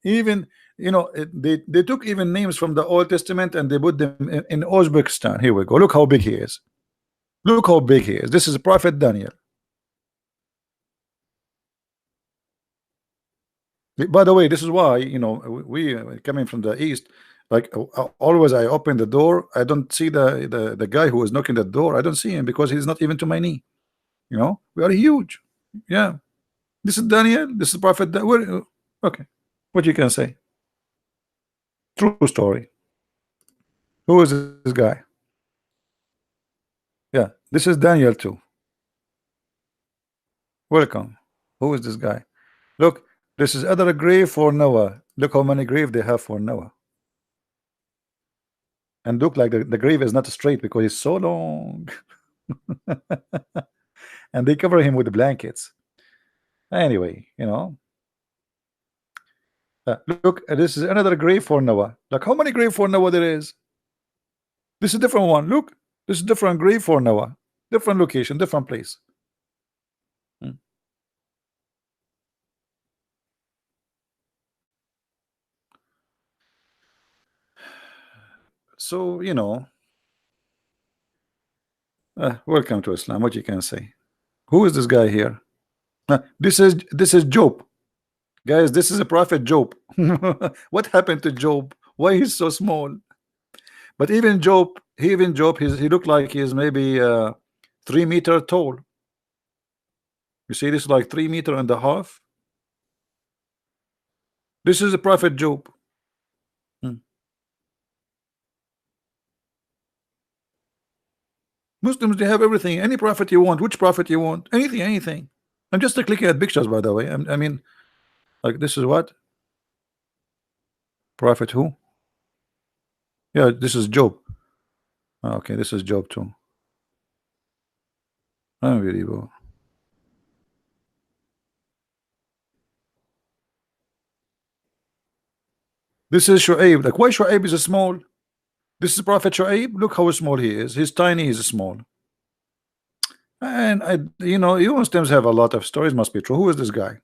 Even, they took even names from the Old Testament and they put them in Uzbekistan. Here we go. Look how big he is. Look how big he is. This is Prophet Daniel. By the way, this is why, we coming from the east, like, always I open the door, I don't see the guy who is knocking the door. I don't see him because he's not even to my knee. We are huge. Yeah, this is Daniel. This is Prophet. Okay, what you can say? True story. Who is this guy? Yeah, this is Daniel too. Welcome. Who is this guy? Look, this is other grave for Noah. Look how many grave they have for Noah. And look, like the grave is not straight because it's so long. And they cover him with the blankets. Anyway, look, this is another grave for Noah. Like, how many grave for Noah there is? This is a different one. Look, this is different grave for Noah. Different location, different place. Hmm. So, welcome to Islam. What you can say? Who is this guy here? This is Job. Guys, this is a prophet Job. What happened to Job? Why he's so small? But even Job, he looked like he's maybe 3 meter tall. You see, this is like 3 meter and a half. This is the prophet Job. Hmm. Muslims, they have everything. Any prophet you want, which prophet you want, anything. I'm just clicking at pictures, by the way. I mean, like, this is what? Prophet who? Yeah, this is Job. Okay, this is Job too. Unbelievable. This is Shu'aib. Like, why Shu'aib is small? This is Prophet Shu'aib. Look how small he is. He's tiny, he's small. And you Muslims have a lot of stories, must be true. Who is this guy?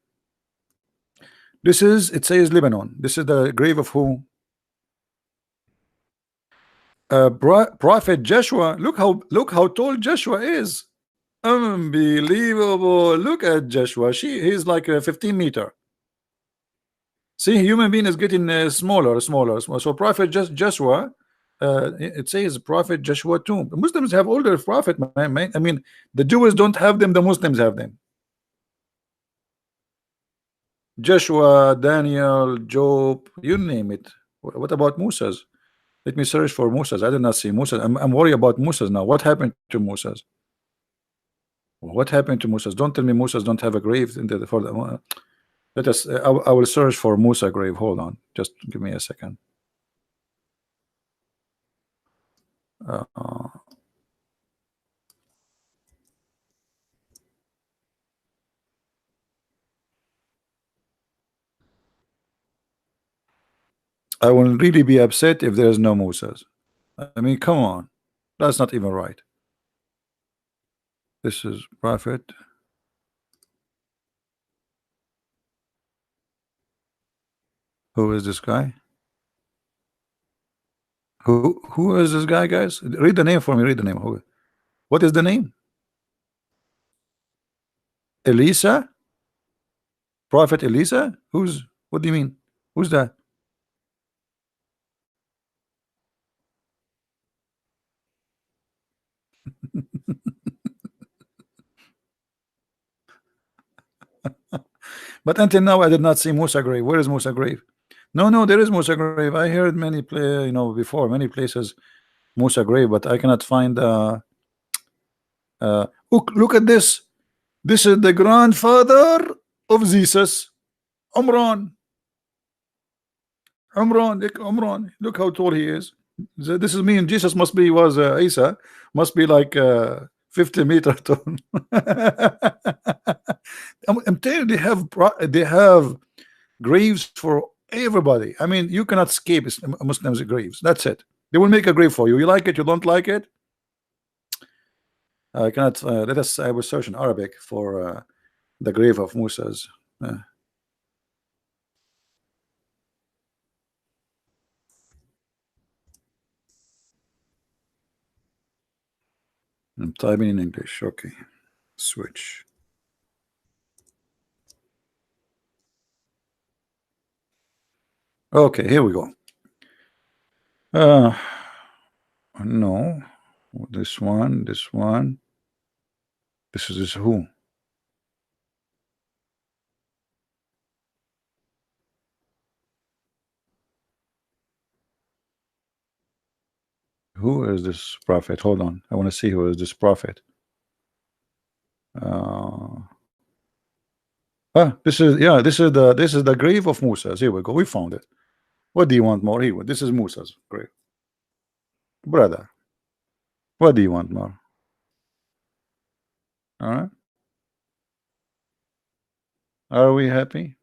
It says Lebanon. This is the grave of who? Prophet Joshua. Look how tall Joshua is. Unbelievable. Look at Joshua. He's like 15 meter. See, human being is getting smaller. So Prophet Joshua, it says Prophet Joshua too. Muslims have older prophet, man. I mean, the Jews don't have them, the Muslims have them. Joshua, Daniel, Job, you name it. What about Moses? Let me search for Moses. I did not see Moses. I'm worried about Moses now. What happened to Moses? What happened to Moses? Don't tell me Moses don't have a grave in the for the. Let us. I will search for Musa grave. Hold on. Just give me a second. Uh, I will really be upset if there is no Musas. I mean, come on. That's not even right. This is Prophet. Who is this guy? Who is this guy, guys? Read the name for me. Read the name. What is the name? Elisa? Prophet Elisa? What do you mean? Who's that? But until now, I did not see Musa grave. Where is Musa grave? No, there is Musa grave. I heard before many places Musa grave, but I cannot find. Look at this. This is the grandfather of Jesus, Umran. Umran. Look how tall he is. This is me and Jesus was Isa must be like 50 meter tall. I'm telling you, they have graves for everybody. I mean, you cannot escape Muslims graves. That's it. They will make a grave for you. You like it, you don't like it. I cannot. Let us. I will search in Arabic for the grave of Musa's. Uh, I'm typing in English. Okay, switch. Okay, here we go. Uh, no, this one, this one. This is who? Who is this prophet? Hold on, I want to see who is this prophet. Uh, this is, yeah, this is the grave of Musa. Here we go. We found it. What do you want more? Here, this is Musa's grave, brother. What do you want more? All right. Are we happy?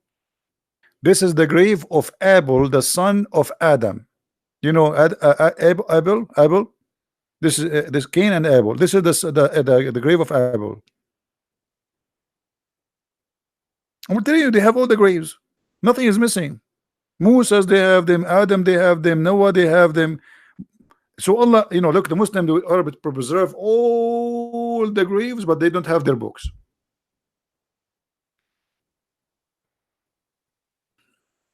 This is the grave of Abel, the son of Adam. You know, Abel. This is this Cain and Abel. This is the grave of Abel. I'm telling you, they have all the graves. Nothing is missing. Moses, they have them. Adam, they have them. Noah, they have them. So Allah, look, the Muslims are to preserve all the graves, but they don't have their books.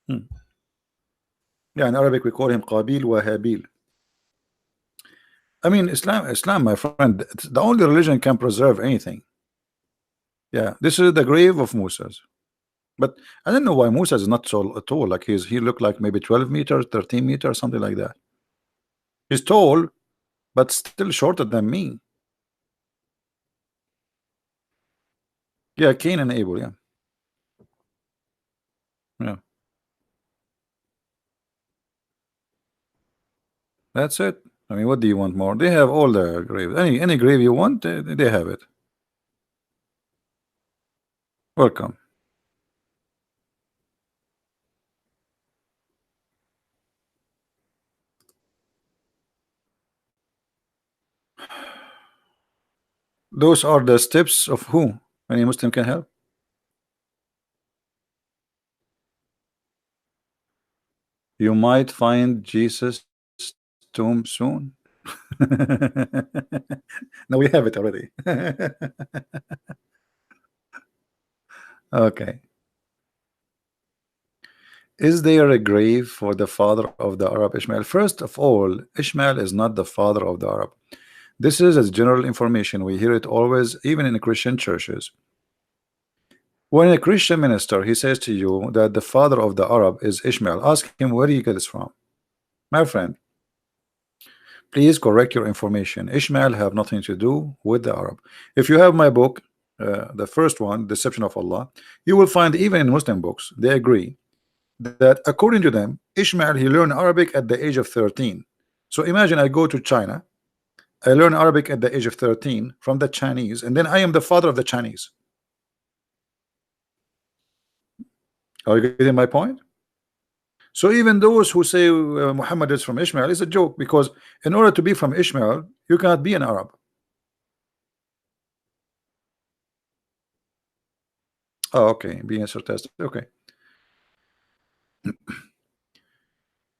Hmm. Yeah, in Arabic we call him Qabil wa Habil. I mean, Islam, my friend, the only religion can preserve anything. Yeah, this is the grave of Moses. But I don't know why Moses is not so tall. Like he looked like maybe 12 meters, 13 meters, something like that. He's tall, but still shorter than me. Yeah, Cain and Abel. Yeah, yeah. That's it. I mean, what do you want more? They have all the graves. Any grave you want, they have it. Welcome. Those are the steps of who? Any Muslim can help. You might find Jesus' tomb soon. No, we have it already. Okay. Is there a grave for the father of the Arab Ishmael? First of all, Ishmael is not the father of the Arab. This is as general information. We hear it always, even in Christian churches. When a Christian minister he says to you that the father of the Arab is Ishmael, ask him where you get this from. My friend, please correct your information. Ishmael have nothing to do with the Arab. If you have my book, the first one, Deception of Allah, you will find even in Muslim books they agree that according to them, Ishmael he learned Arabic at the age of 13. So imagine I go to China, I learn Arabic at the age of 13 from the Chinese, and then I am the father of the Chinese. Are you getting my point? So even those who say Muhammad is from Ishmael is a joke, because in order to be from Ishmael, you cannot be an Arab. Oh, okay, being sarcastic. Okay,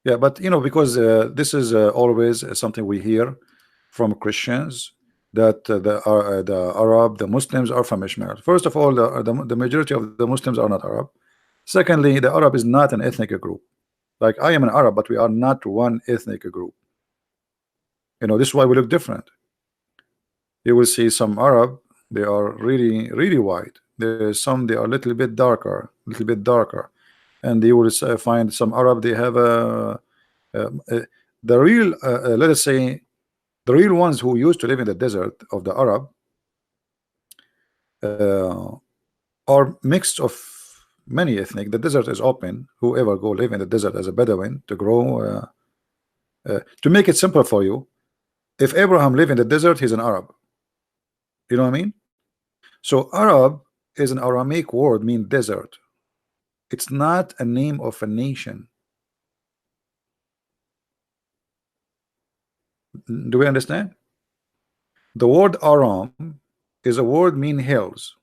yeah, but because this is always something we hear from Christians that the Arab, the Muslims are from Ishmael. First of all, the majority of the Muslims are not Arab. Secondly, the Arab is not an ethnic group. Like I am an Arab, but we are not one ethnic group. This is why we look different. You will see some Arab, they are really, really white. There's some they are a little bit darker, and you will find some Arab they have the real, let us say, the real ones who used to live in the desert of the Arab uh, are mixed of many ethnic. The desert is open. Whoever go live in the desert as a Bedouin to grow. To make it simple for you, if Abraham lived in the desert, he's an Arab. You know what I mean? So Arab is an Aramaic word mean desert. It's not a name of a nation. Do we understand? The word Aram is a word mean hills.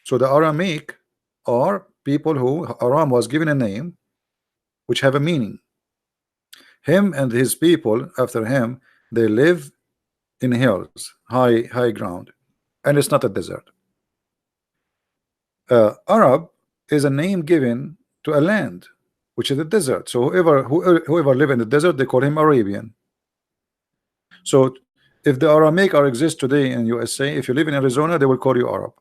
So the Aramic are people who Aram was given a name which have a meaning. Him and his people after him, they live in hills, high ground, and it's not a desert. Arab is a name given to a land which is a desert. So whoever live in the desert, they call him Arabian. So if the Aramaic are exist today in USA, if you live in Arizona, they will call you Arab,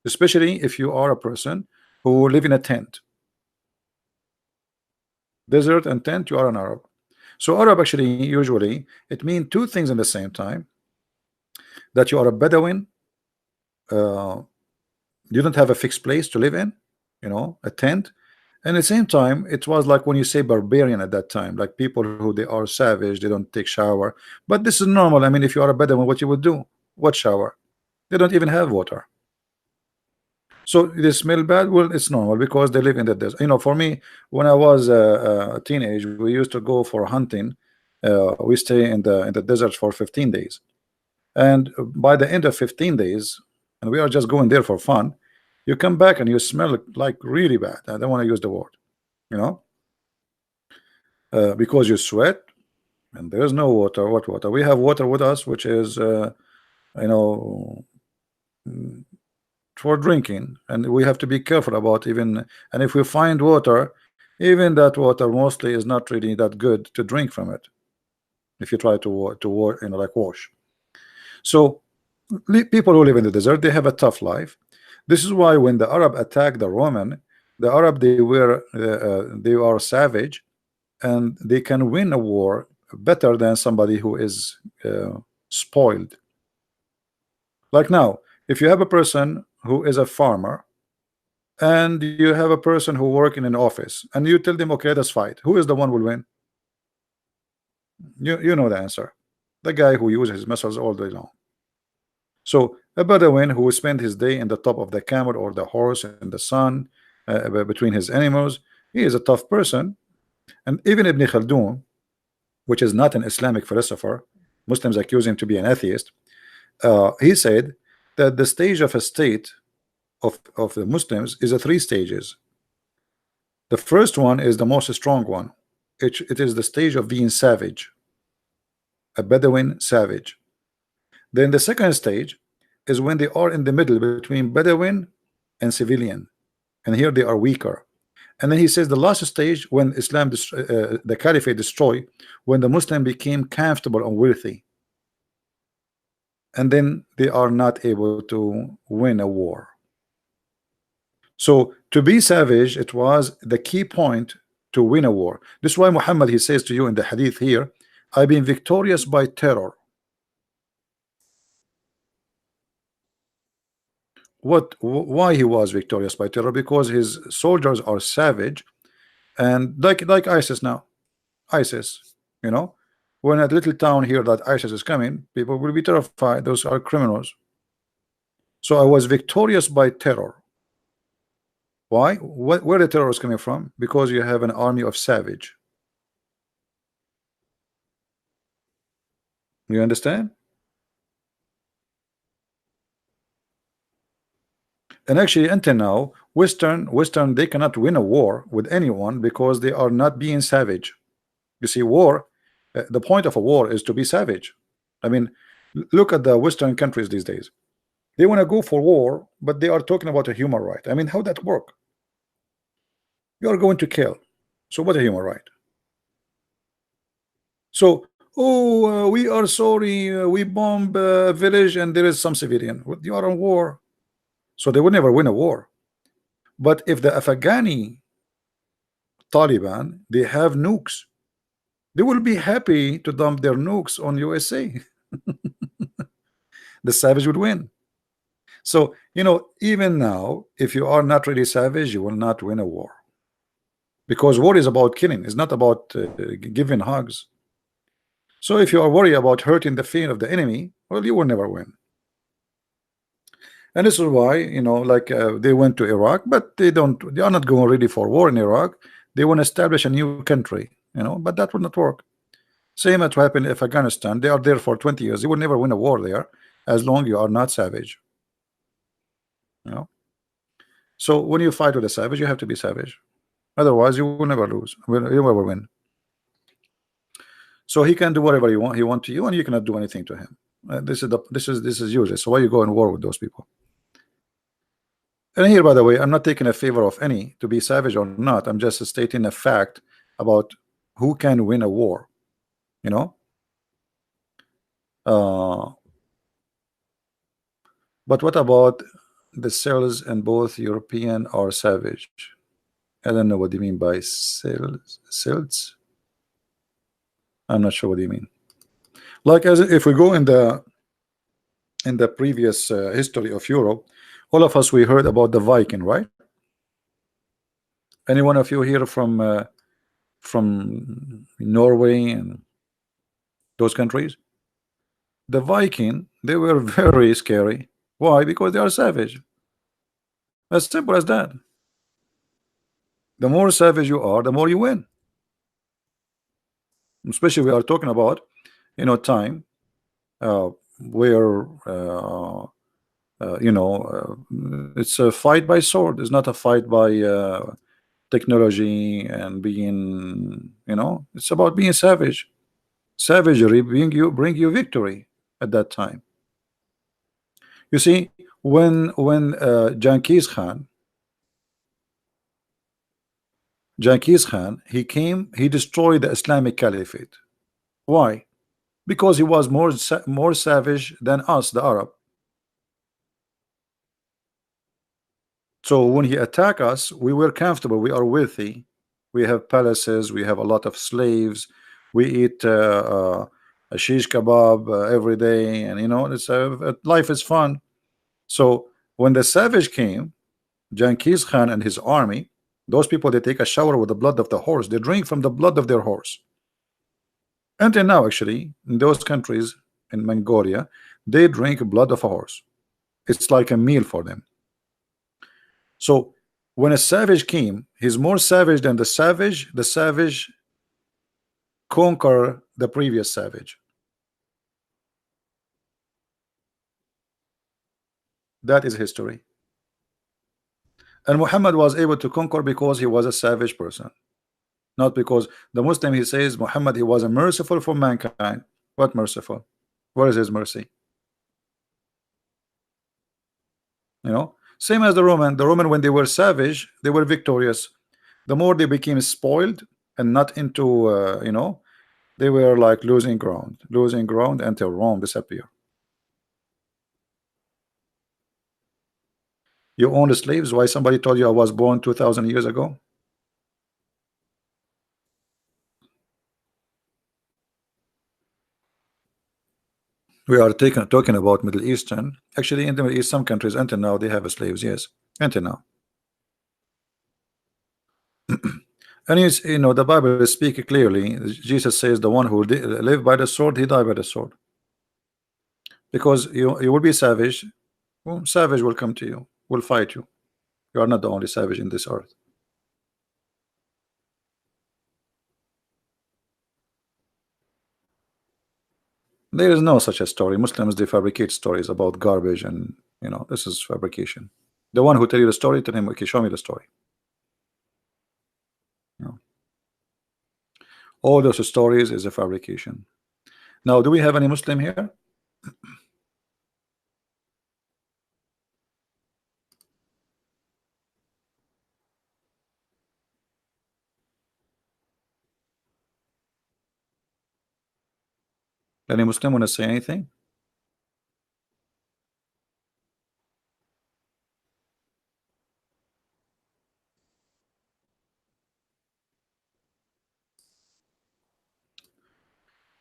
especially if you are a person who live in a tent. Desert and tent, you are an Arab. So Arab actually usually it means two things in the same time: that you are a Bedouin, uh, you don't have a fixed place to live in, a tent. And at the same time, it was like when you say barbarian at that time, like people who they are savage, they don't take shower. But this is normal. I mean, if you are a Bedouin, what you would do? What shower? They don't even have water. So they smell bad. Well, it's normal because they live in the desert. For me, when I was a teenage, we used to go for hunting. We stay in the desert for 15 days, and by the end of 15 days, and we are just going there for fun, you come back and you smell like really bad. I don't want to use the word, you know, because you sweat and there's no water. What water? We have water with us, which is, you know, for drinking, and we have to be careful about even. And if we find water, even that water mostly is not really that good to drink from it. If you try like wash. So people who live in the desert, they have a tough life. This is why when the Arab attacked the Roman, the Arab they are savage, and they can win a war better than somebody who is spoiled. Like now, if you have a person who is a farmer and you have a person who work in an office and you tell them, okay, let's fight, who is the one will win? You know the answer. The guy who uses his muscles all day long. So a Bedouin who spent his day in the top of the camel or the horse in the sun, between his animals, he is a tough person. And even Ibn Khaldun, which is not an Islamic philosopher, Muslims accuse him to be an atheist, he said that the stage of a state of the Muslims is a three stages. The first one is the most strong one. It is the stage of being savage, a Bedouin savage. Then the second stage is when they are in the middle between Bedouin and civilian, and here they are weaker. And then he says the last stage when the Caliphate destroyed, when the Muslim became comfortable and wealthy, and then they are not able to win a war. So to be savage, it was the key point to win a war. This is why Muhammad, he says to you in the hadith here, I've been victorious by terror. Why he was victorious by terror? Because his soldiers are savage, and like ISIS now. ISIS, when a little town here that ISIS is coming, people will be terrified. Those are criminals. So I was victorious by terror. Why? Where the terror is coming from? Because you have an army of savage. You understand? And actually, until now, Western, they cannot win a war with anyone because they are not being savage. You see, war, the point of a war is to be savage. I mean, look at the Western countries these days. They want to go for war, but they are talking about a human right. I mean, how that work? You are going to kill. So what a human right? So, oh, we are sorry, we bomb a village and there is some civilian. You are on war. So they will never win a war. But if the Afghani Taliban, they have nukes, they will be happy to dump their nukes on USA. The savage would win. So, even now, if you are not really savage, you will not win a war. Because war is about killing, it's not about giving hugs. So if you are worried about hurting the feeling of the enemy, well, you will never win. And this is why, they went to Iraq, but they are not going really for war in Iraq. They want to establish a new country, but that will not work. Same as what happened in Afghanistan. They are there for 20 years. You will never win a war there as long you are not savage. You know. So when you fight with a savage, you have to be savage. Otherwise, you will never lose. You will never win. So he can do whatever he want to you, and you cannot do anything to him. This is useless. So why you go in war with those people? And here, by the way, I'm not taking a favor of any to be savage or not. I'm just stating a fact about who can win a war. You know. Uh, but what about the cells in both European or savage? I don't know what you mean by cells. Cells. I'm not sure what you mean. Like as if we go in the previous history of Europe, all of us we heard about the Viking, right? Any one of you here from Norway and those countries? The Viking, they were very scary. Why? Because they are savage. As simple as that. The more savage you are, the more you win. Especially we are talking about, time where it's a fight by sword. It's not a fight by technology and being, it's about being savage. Savagery bring you victory at that time. You see, when Genghis Khan, he came, he destroyed the Islamic Caliphate. Why? Because he was more savage than us, the Arab. So when he attacked us, we were comfortable. We are wealthy. We have palaces. We have a lot of slaves. We eat a shish kebab every day, and it's life is fun. So when the savage came, Genghis Khan and his army, those people, they take a shower with the blood of the horse. They drink from the blood of their horse. Until now, actually, in those countries in Mongolia, they drink blood of a horse. It's like a meal for them. So when a savage came, he's more savage than the savage. The savage conquer the previous savage. That is history. And Muhammad was able to conquer because he was a savage person, not because the Muslim, he says Muhammad, he was a merciful for mankind. What merciful? Where is his mercy? Same as the Roman, when they were savage, they were victorious. The more they became spoiled and not into they were like losing ground until Rome disappeared. You own the slaves. Why? Somebody told you I was born 2,000 years ago? We are talking about Middle Eastern. Actually, in the Middle East, some countries until now they have slaves. Yes, until now. And the Bible speaks clearly. Jesus says, "The one who live by the sword, he die by the sword." Because you will be savage. Well, savage will come to you, will fight you. You are not the only savage in this earth. There is no such a story. Muslims, they fabricate stories about garbage, and this is fabrication. The one who tell you the story, tell him, okay, show me the story. All those stories is a fabrication. Now, do we have any Muslim here? Any Muslim want to say anything?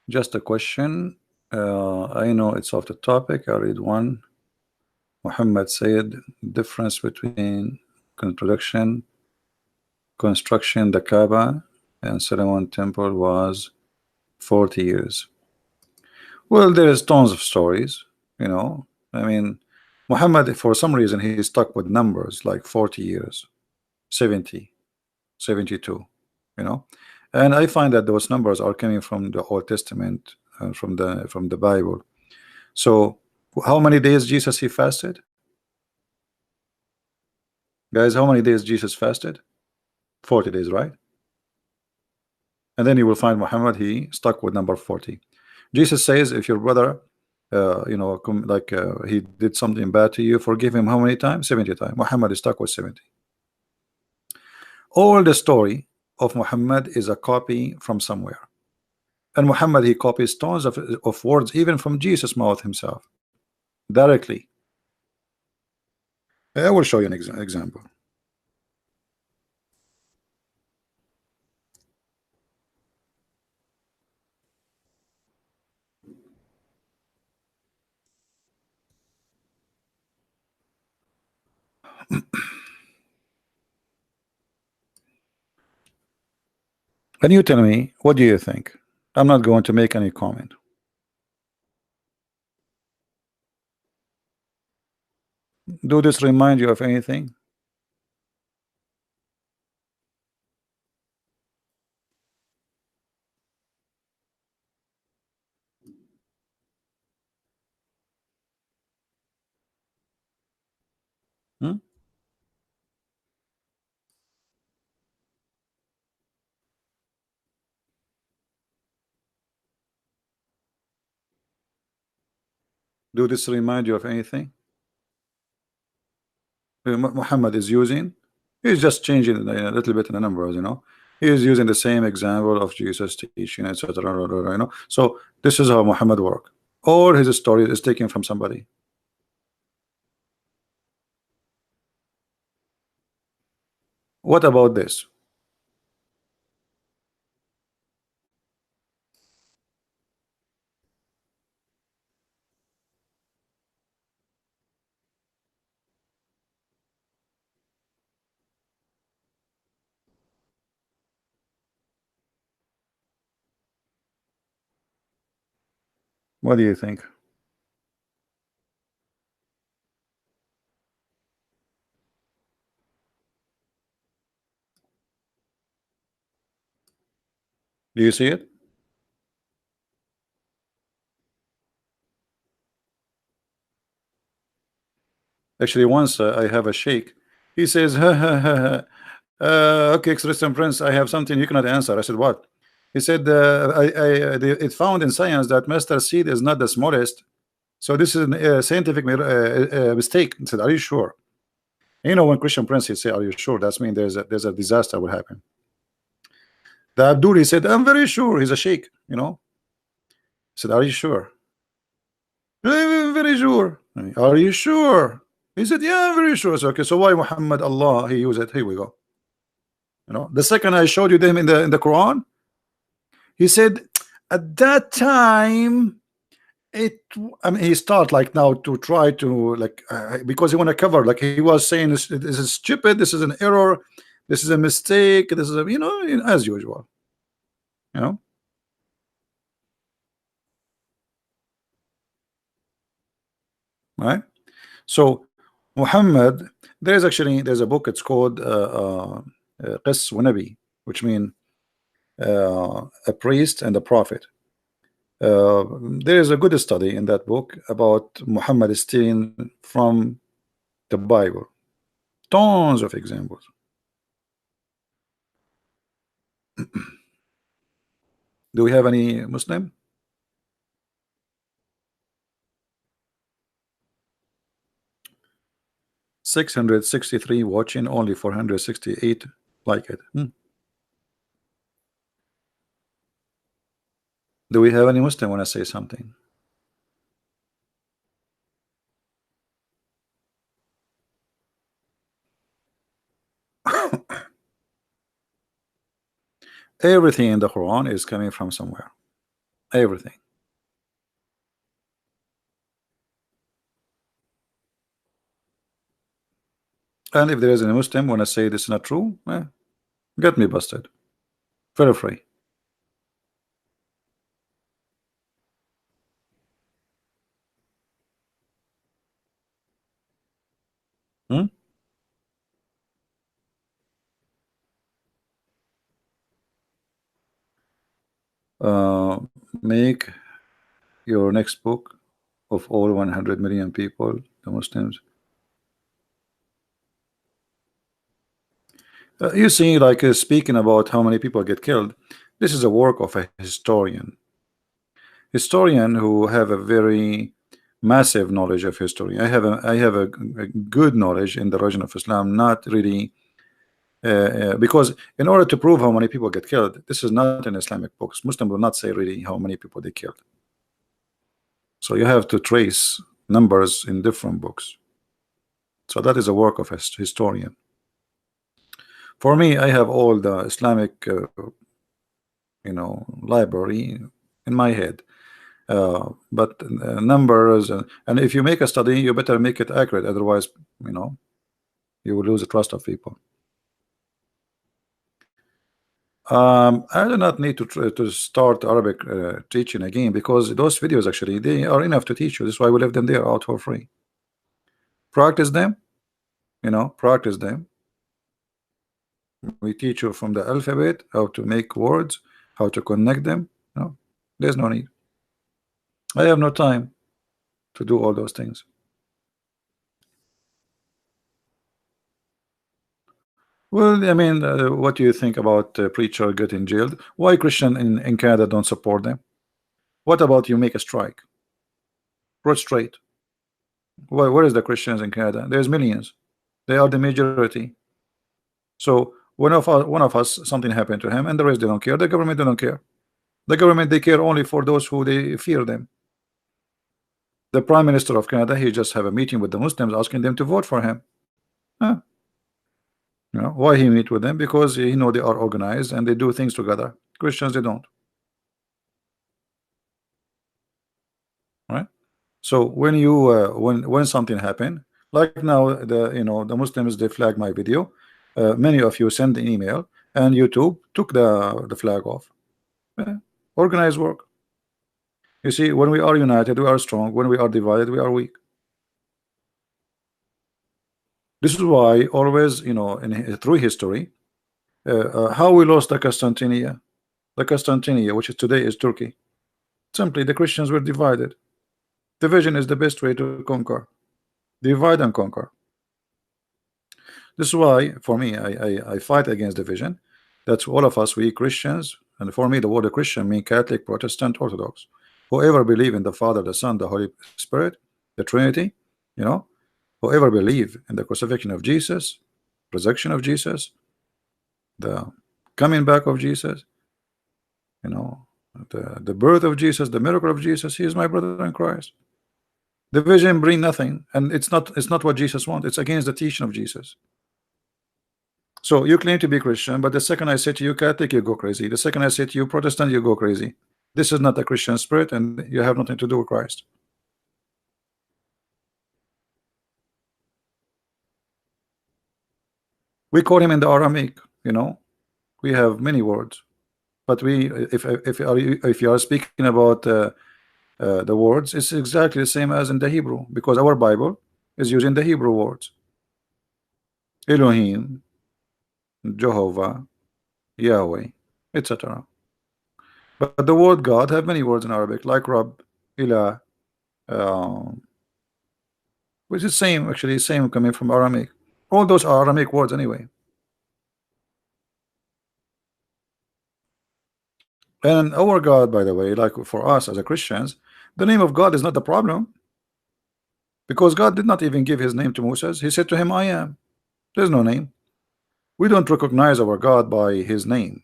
Just a question. I know it's off the topic. I read one. Muhammad said difference between construction, the Kaaba, and Solomon Temple was 40 years. Well, there is tons of stories. I mean, Muhammad, for some reason, he's stuck with numbers like 40 years, 70, 72. and I find that those numbers are coming from the Old Testament, from the Bible. So how many days Jesus he fasted, guys? How many days Jesus fasted? 40 days, right? And then you will find Muhammad, he stuck with number 40. Jesus says, if your brother he did something bad to you, forgive him how many times? 70 times. Muhammad is stuck with 70. All the story of Muhammad is a copy from somewhere, and Muhammad, he copies tons of words even from Jesus' mouth himself directly. I will show you an example. And you tell me, what do you think? I'm not going to make any comment. Do this remind you of anything? Hmm? Do this remind you of anything Muhammad is using? He's just changing a little bit in the numbers. He is using the same example of Jesus teaching, etc. So this is how Muhammad work. All his story is taken from somebody. What about this? What do you think? Do you see it? Actually, once I have a sheikh. He says, ha, ha, ha, ha. Okay, Christian Prince, I have something you cannot answer. I said, what? He said, it found in science that mustard seed is not the smallest. So this is a scientific mistake. I said, are you sure? When Christian Prince he say, are you sure? That's mean there's a disaster will happen. The Abdul, he said, I'm very sure. He's a sheikh. I said, are you sure? Very sure. Are you sure? He said, yeah, I'm very sure. So, okay, so why Muhammad Allah he used it? Here we go. The second I showed you them in the Quran, he said at that time it. I mean, he start like now to try to like because he want to cover, like he was saying this is stupid, this is an error, this is a mistake, this is a as usual, you know, right? So Muhammad, there's a book. It's called Qis wa Nabi, which mean a priest and a prophet. There is a good study in that book about Muhammad stealing from the Bible. Tons of examples. Do we have any Muslim? 663 watching, only 468 like it. Do we have any Muslim when I say something? Everything in the Quran is coming from somewhere. Everything. And if there is a Muslim when I say this is not true, get me busted. Feel free. Hmm? Make your next book of all 100 million people, the Muslims. You see, like speaking about how many people get killed, this is a work of a historian who have a very massive knowledge of history. I have a good knowledge in the religion of Islam, not really because in order to prove how many people get killed, this is not in Islamic books. Muslim will not say really how many people they killed. So you have to trace numbers in different books. So that is a work of a historian. For me, I have all the Islamic, library in my head. But numbers, and if you make a study, you better make it accurate. Otherwise, you will lose the trust of people. I do not need to start Arabic teaching again, because those videos actually they are enough to teach you. That's why we leave them there out for free. Practice them, practice them. We teach you from the alphabet how to make words, how to connect them. No, there's no need. I have no time to do all those things. Well, I mean, what do you think about preacher getting jailed? Why Christian in Canada don't support them? What about you make a strike? Prostrate. Where is the Christians in Canada? There's millions. They are the majority. So one of us something happened to him, and the rest they don't care. The government they don't care. The government they care only for those who they fear them. The Prime Minister of Canada, he just have a meeting with the Muslims asking them to vote for him. Huh? Why he meet with them? Because he know they are organized and they do things together. Christians they don't. Right? So when you when something happen, like now the Muslims they flag my video. Many of you send an email, and YouTube took the flag off. Organized work. You see, when we are united, we are strong. When we are divided, we are weak. This is why always, through history, how we lost the Constantinia, which is today is Turkey. Simply, the Christians were divided. Division is the best way to conquer. Divide and conquer. This is why, for me, I fight against division. That's all of us, we Christians, and for me, the word Christian means Catholic, Protestant, Orthodox. Whoever believe in the Father, the Son, the Holy Spirit, the Trinity, whoever believe in the crucifixion of Jesus, resurrection of Jesus, the coming back of Jesus, the birth of Jesus, the miracle of Jesus, he is my brother in Christ. Division bring nothing, and it's not what Jesus wants. It's against the teaching of Jesus. So you claim to be Christian, but the second I say to you Catholic, you go crazy. The second I say to you Protestant, you go crazy. This is not a Christian spirit, and you have nothing to do with Christ. We call him in the Aramaic, we have many words, but if you are speaking about the words, it's exactly the same as in the Hebrew, because our Bible is using the Hebrew words. Elohim, Jehovah, Yahweh, etc. But the word God have many words in Arabic, like Rab, Ilah, which is same coming from Aramaic. All those are Aramaic words anyway. And our God, by the way, like for us as a Christians, the name of God is not the problem, because God did not even give his name to Moses. He said to him, I am. There's no name. We don't recognize our God by his name.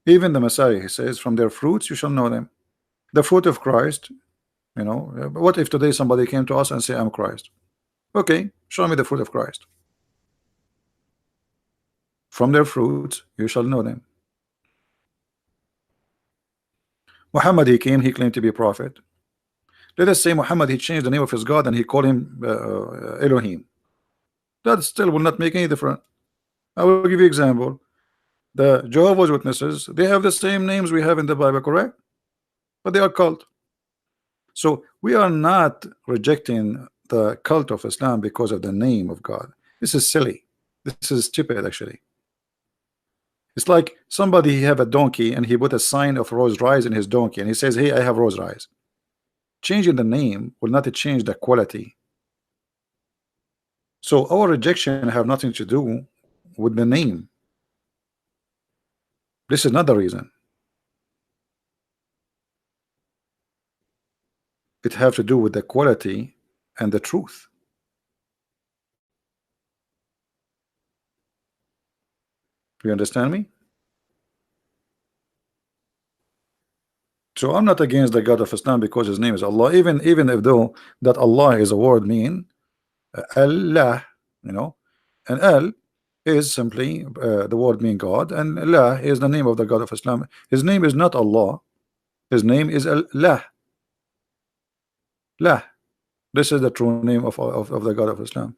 Even the Messiah, he says, from their fruits you shall know them. The fruit of Christ, what if today somebody came to us and say, I'm Christ? Okay, show me the fruit of Christ. From their fruits you shall know them. Muhammad, he came, he claimed to be a prophet. Let us say Muhammad, he changed the name of his God and he called him Elohim. That still will not make any difference. I will give you example. The Jehovah's Witnesses, they have the same names we have in the Bible, correct? But they are cult. So we are not rejecting the cult of Islam because of the name of God. This is silly. This is stupid, actually. It's like somebody, he have a donkey and he put a sign of Rose Rise in his donkey and he says, hey, I have Rose Rise. Changing the name will not change the quality. So our rejection have nothing to do with the name. This is not the reason. It have to do with the quality and the truth. You understand me? So I'm not against the God of Islam because his name is Allah, even if though that Allah is a word mean Allah, you know, and Al is simply the word mean God, and Allah is the name of the God of Islam. His name is not Allah. His name is Allah. La. This is the true name of the God of Islam.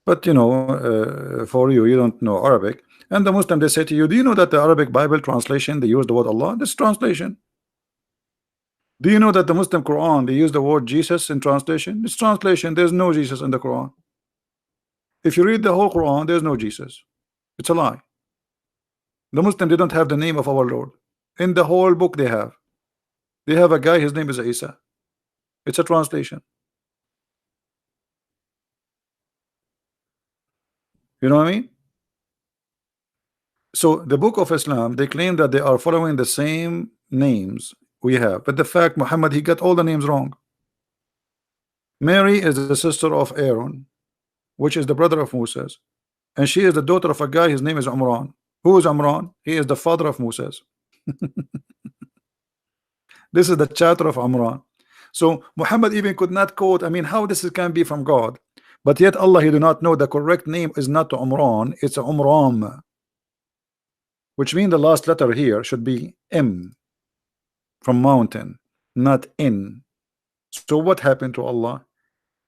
But you know, for you, you don't know Arabic, and the Muslim, they say to you, do you know that the Arabic Bible translation, they use the word Allah? This translation. Do you know that the Muslim Quran, they use the word Jesus in translation? This translation. There's no Jesus in the Quran. If you read the whole Quran, there's no Jesus. It's a lie. The Muslim, they don't have the name of our Lord in the whole book. They have a guy, his name is Isa. It's a translation. You know what I mean? So the book of Islam, they claim that they are following the same names we have, but the fact, Muhammad, he got all the names wrong. Mary is the sister of Aaron, which is the brother of Moses, and she is the daughter of a guy, his name is Umran. Who is Umran? He is the father of Moses. This is the chapter of Umran. So Muhammad even could not quote, I mean, how this can be from God? But yet Allah, he do not know the correct name is not Umran, it's Umram, which means the last letter here should be M from mountain, not N. So what happened to Allah?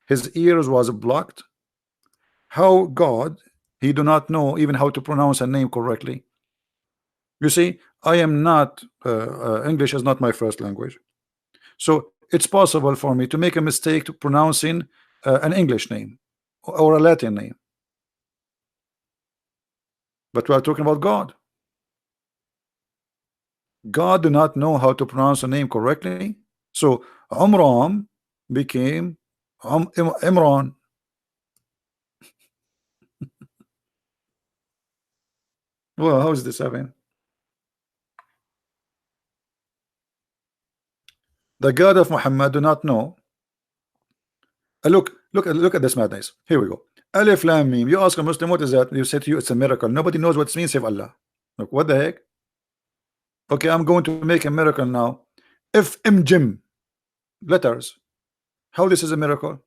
His ears was blocked. How God, he do not know even how to pronounce a name correctly. You see, I am not English is not my first language, so it's possible for me to make a mistake to pronouncing an English name or a Latin name, but we are talking about God. God do not know how to pronounce a name correctly, so Umram became Imran. Well, how is this happening? The God of Muhammad do not know. Look at this madness. Here we go. Alif Lam Mim. You ask a Muslim what is that? You say to you it's a miracle. Nobody knows what it means save Allah. Look, what the heck? Okay, I'm going to make a miracle now. If Jim letters, how this is a miracle?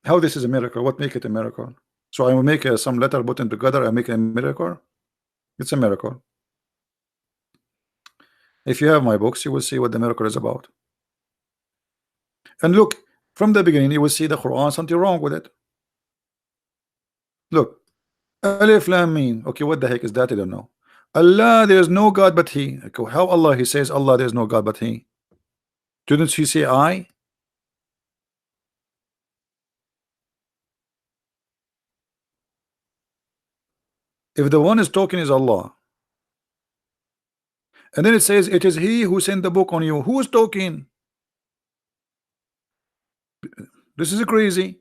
How this is a miracle? What make it a miracle? So I will make some letter put together and make a miracle. It's a miracle. If you have my books, you will see what the miracle is about. And look, from the beginning, you will see the Quran, something wrong with it. Look, Alif Lam Mim. Okay, what the heck is that? I don't know. Allah, there is no God but He. Okay, how Allah? He says Allah, there is no God but He. Didn't He say I? If the one is talking is Allah, and then it says it is He who sent the book on you, who is talking? This is crazy.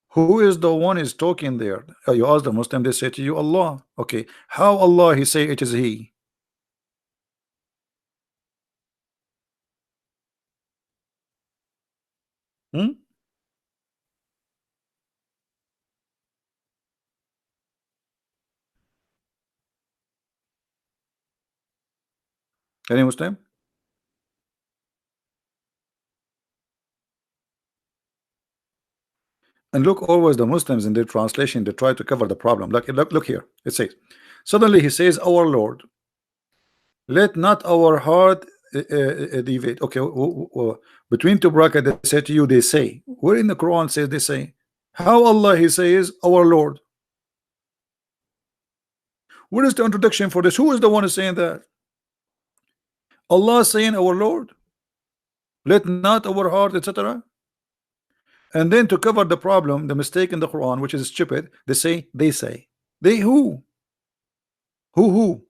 Who is the one is talking there? You ask the Muslim, they say to you Allah. Okay, how Allah? He say it is He. Hmm? Any Muslim? And look, always the Muslims in their translation, they try to cover the problem. Like, look here. It says, suddenly He says, our Lord, let not our heart deviate. Okay, between two brackets, they say to you, they say. Where in the Quran says they say? How Allah He says, our Lord? Where is the introduction for this? Who is the one who's saying that? Allah saying, our Lord, let not our heart, etc. And then to cover the problem, the mistake in the Quran, which is stupid, they say. They who? Who?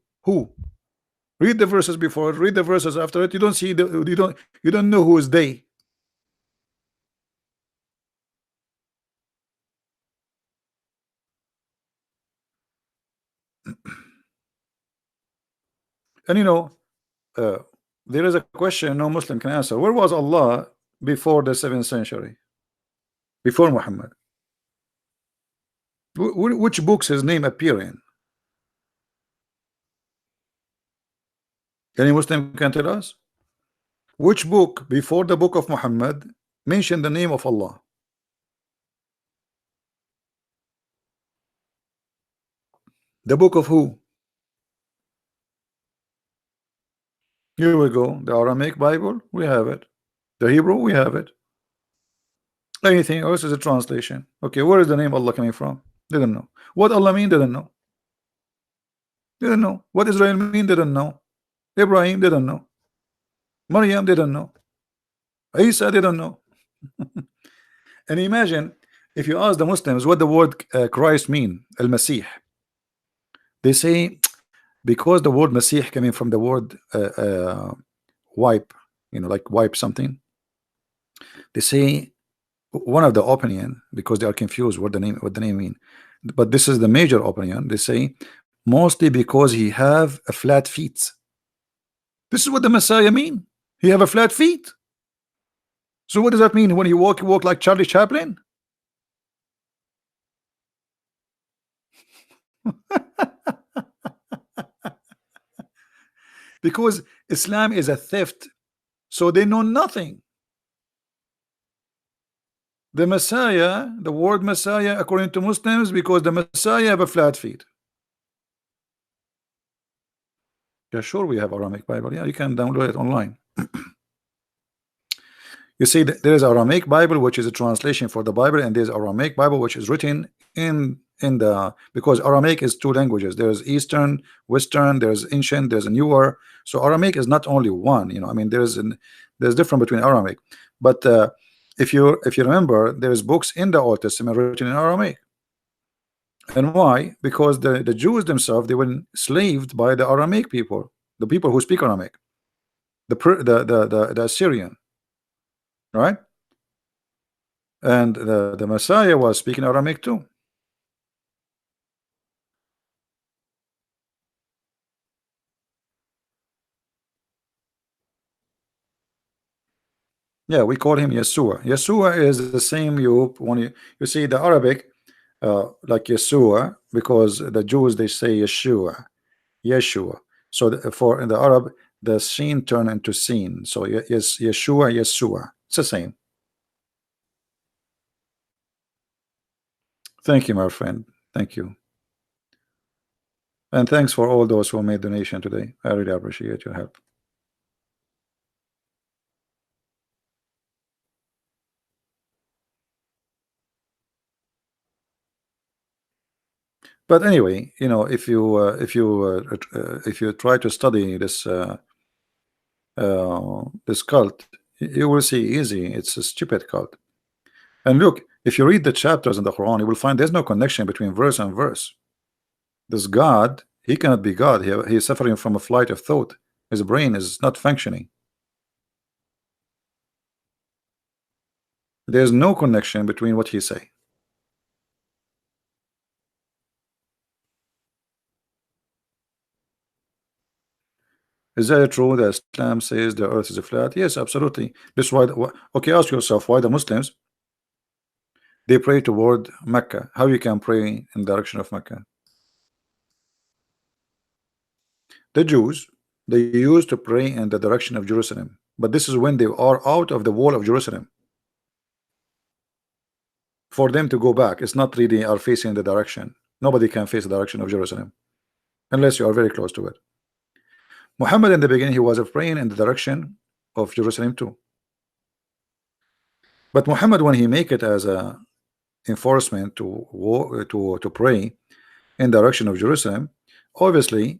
Read the verses before it, read the verses after it. You don't see the you don't know who is they. And uh, there is a question no Muslim can answer. Where was Allah before the 7th century? Before Muhammad? Which books his name appear in? Any Muslim can tell us? Which book before the book of Muhammad mentioned the name of Allah? The book of who? Here we go. The Aramaic Bible, we have it. The Hebrew, we have it. Anything else is a translation. Okay, where is the name Allah coming from? Didn't know. What Allah mean? Didn't know. Didn't know. What Israel mean? Didn't know. Ibrahim didn't know. Maryam didn't know. Isa didn't know. And imagine if you ask the Muslims what the word Christ mean, Al-Masih, they say because the word Masih coming from the word wipe, like wipe something. They say one of the opinion, because they are confused what the name mean, but this is the major opinion. They say mostly because he have a flat feet. This is what the Messiah mean. He have a flat feet. So what does that mean when he walk like Charlie Chaplin? Because Islam is a theft, so they know nothing. The Messiah, the word Messiah, according to Muslims, because the Messiah have a flat feet. Yeah, sure, we have Aramaic Bible. Yeah, you can download it online. You see, there is Aramaic Bible, which is a translation for the Bible, and there's Aramaic Bible, which is written in the, because Aramaic is two languages. There's Eastern, Western, there's ancient, there's a newer. So Aramaic is not only one. I mean, there's difference between Aramaic. But if you remember, there's books in the Old Testament written in Aramaic. And why? Because the Jews themselves, they were enslaved by the Aramaic people, the people who speak Aramaic, the Assyrian, right? And the Messiah was speaking Aramaic too. Yeah, we call him Yeshua. Yeshua is the same when you see the Arabic, like Yeshua, because the Jews they say Yeshua, Yeshua. So for in the Arab, the seen turn into seen. So yes, Yeshua, Yeshua. It's the same. Thank you, my friend. Thank you. And thanks for all those who made donation today. I really appreciate your help. But anyway, if you try to study this cult, you will see easy it's a stupid cult. And look, if you read the chapters in the Quran, you will find there's no connection between verse and verse. This God, he cannot be God. He is suffering from a flight of thought. His brain is not functioning. There's no connection between what he say. Is that true that Islam says the earth is flat? Yes, absolutely. This is why. Okay, ask yourself why the Muslims they pray toward Mecca. How you can pray in the direction of Mecca? The Jews they used to pray in the direction of Jerusalem, but this is when they are out of the wall of Jerusalem. For them to go back, it's not really are facing the direction. Nobody can face the direction of Jerusalem unless you are very close to it. Muhammad in the beginning he was praying in the direction of Jerusalem too. But Muhammad when he make it as a enforcement to pray in the direction of Jerusalem, Obviously,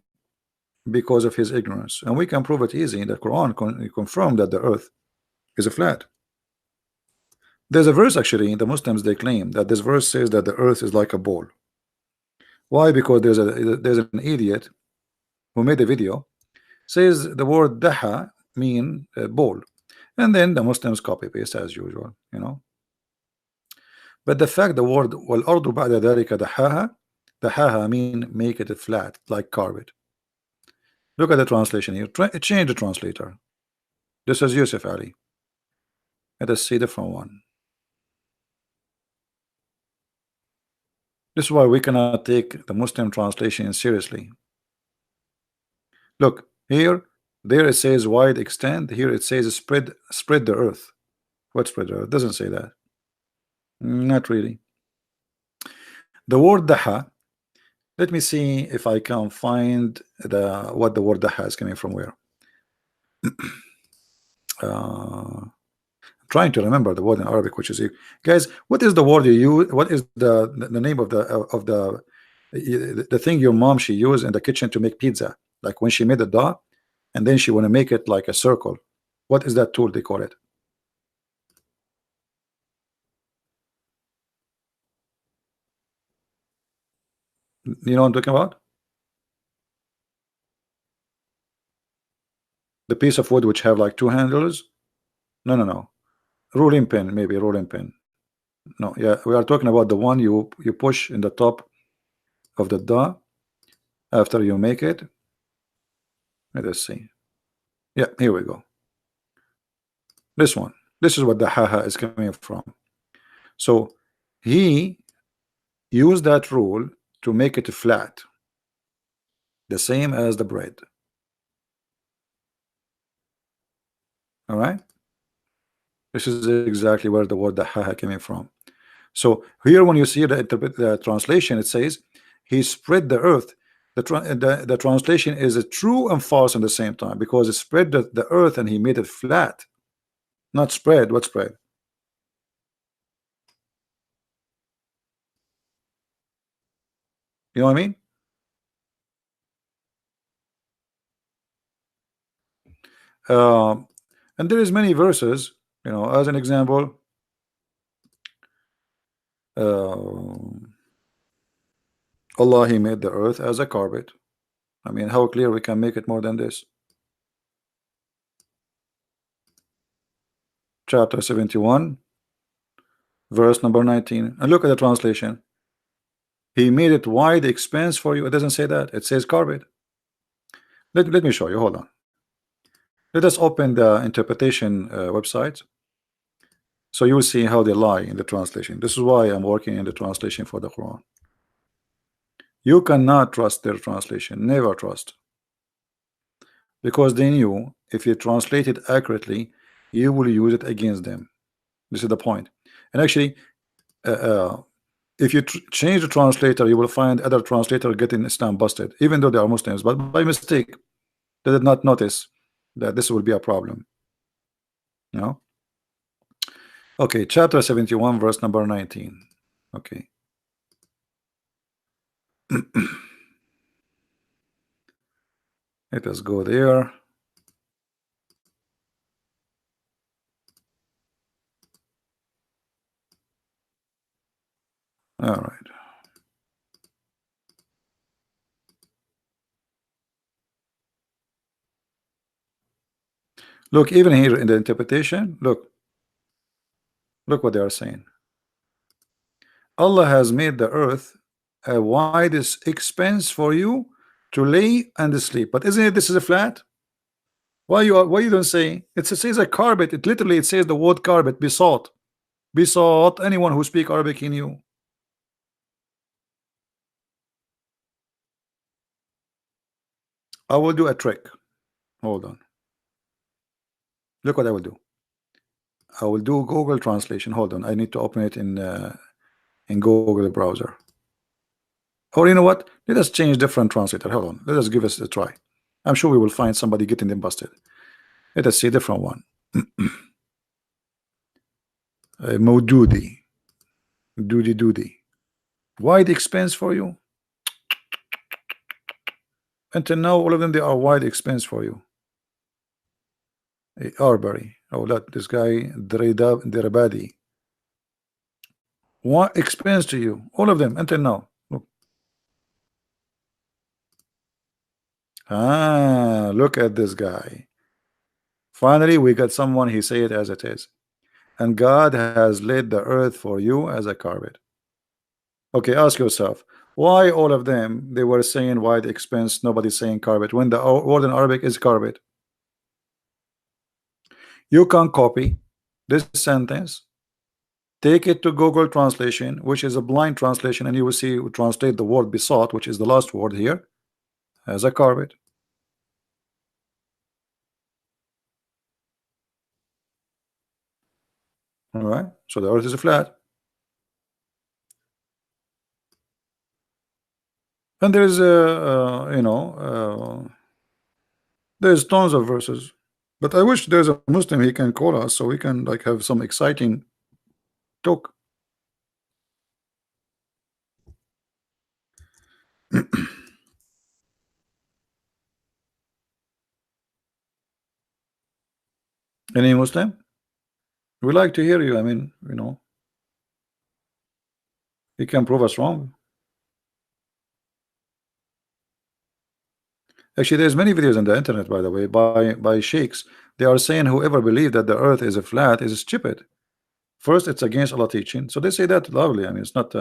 because of his ignorance, and we can prove it easy. In the Quran confirm that the earth is a flat. There's a verse actually, the Muslims they claim that this verse says that the earth is like a ball. Why? Because there's an idiot who made a video says the word daha mean ball, and then the Muslims copy paste as usual, you know. But the fact the word والأرض بعد ذلك دحاها mean make it flat like carpet. Look at the translation here. Change the translator. This is Yusuf Ali. Let us see different one. This is why we cannot take the Muslim translation seriously. Look here, there it says wide extent. Here it says spread the earth. What spread the earth? Doesn't say that. Not really. The word daha. Let me see if I can find what the word daha is coming from where. Trying to remember the word in Arabic, which is guys. What is the word you use? What is the name of the thing your mom she used in the kitchen to make pizza? Like when she made the dough, and then she want to make it like a circle. What is that tool they call it? You know what I'm talking about? The piece of wood which have like two handles. No, no, no. Rolling pin, maybe rolling pin. No, yeah, we are talking about the one you push in the top of the dough after you make it. Let us see. Yeah, here we go. This one. This is what the haha is coming from. So he used that rule to make it flat, the same as the bread. All right. This is exactly where the word the haha coming from. So here, when you see the translation, it says he spread the earth. The translation is a true and false at the same time, because it spread the earth and he made it flat, not spread. What spread? You know what I mean? And there is many verses, you know, as an example. Allah, he made the earth as a carpet. I mean, how clear we can make it more than this? Chapter 71, verse number 19. And look at the translation. He made it wide expanse for you. It doesn't say that. It says carpet. Let me show you. Hold on. Let us open the interpretation website, so you will see how they lie in the translation. This is why I'm working in the translation for the Quran. You cannot trust their translation. Never trust. Because they knew if you translate it accurately, you will use it against them. This is the point. And actually, if you change the translator, you will find other translator getting Islam busted, even though they are Muslims, but by mistake they did not notice that this will be a problem. You know. Okay, chapter 71, verse number 19. Okay. Let us go there. All right. Look, even here in the interpretation, look what they are saying. Allah has made the earth a widest expanse for you to lay and sleep. But isn't it this is a flat? Why you don't say it says a carpet? It literally it says the word carpet, besought. Besought anyone who speak Arabic in you. I will do a trick. Hold on. Look what I will do. I will do Google translation. Hold on. I need to open it in Google browser. Or you know what? Let us change different translator. Hold on. Let us give us a try. I'm sure we will find somebody getting them busted. Let us see a different one. Modudi. Doody. Wide expense for you. Until now, all of them they are wide expense for you. Arbery. Oh, that this guy Dirabadi. What expense to you? All of them until now. Look. Look at this guy. Finally, we got someone. He say it as it is. And God has laid the earth for you as a carpet. Okay, ask yourself, why all of them they were saying wide expense, nobody's saying carpet, when the word in Arabic is carpet. You can copy this sentence, take it to Google translation, which is a blind translation, and you will see translate the word besought, which is the last word here, as a carpet. All right, so the earth is flat, and there is there's tons of verses, but I wish there's a Muslim he can call us so we can like have some exciting talk. Any Muslim? We like to hear you. I mean, he can prove us wrong. Actually, there's many videos on the internet, by the way, by sheikhs. They are saying whoever believes that the earth is a flat is stupid. First, it's against Allah teaching, so they say that loudly. I mean, it's not.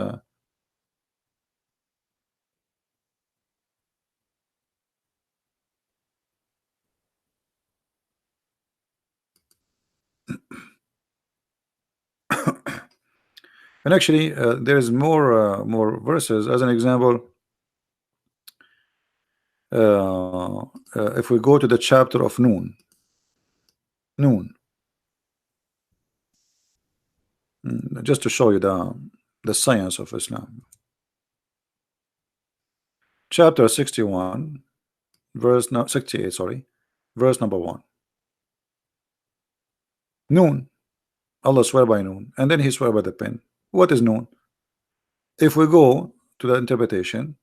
And actually, there is more verses. As an example, if we go to the chapter of Noon, just to show you the science of Islam. Chapter 61, verse 68. Sorry, verse number 1. Noon. Allah swear by noon, and then he swear by the pen. What is noon? If we go to the interpretation,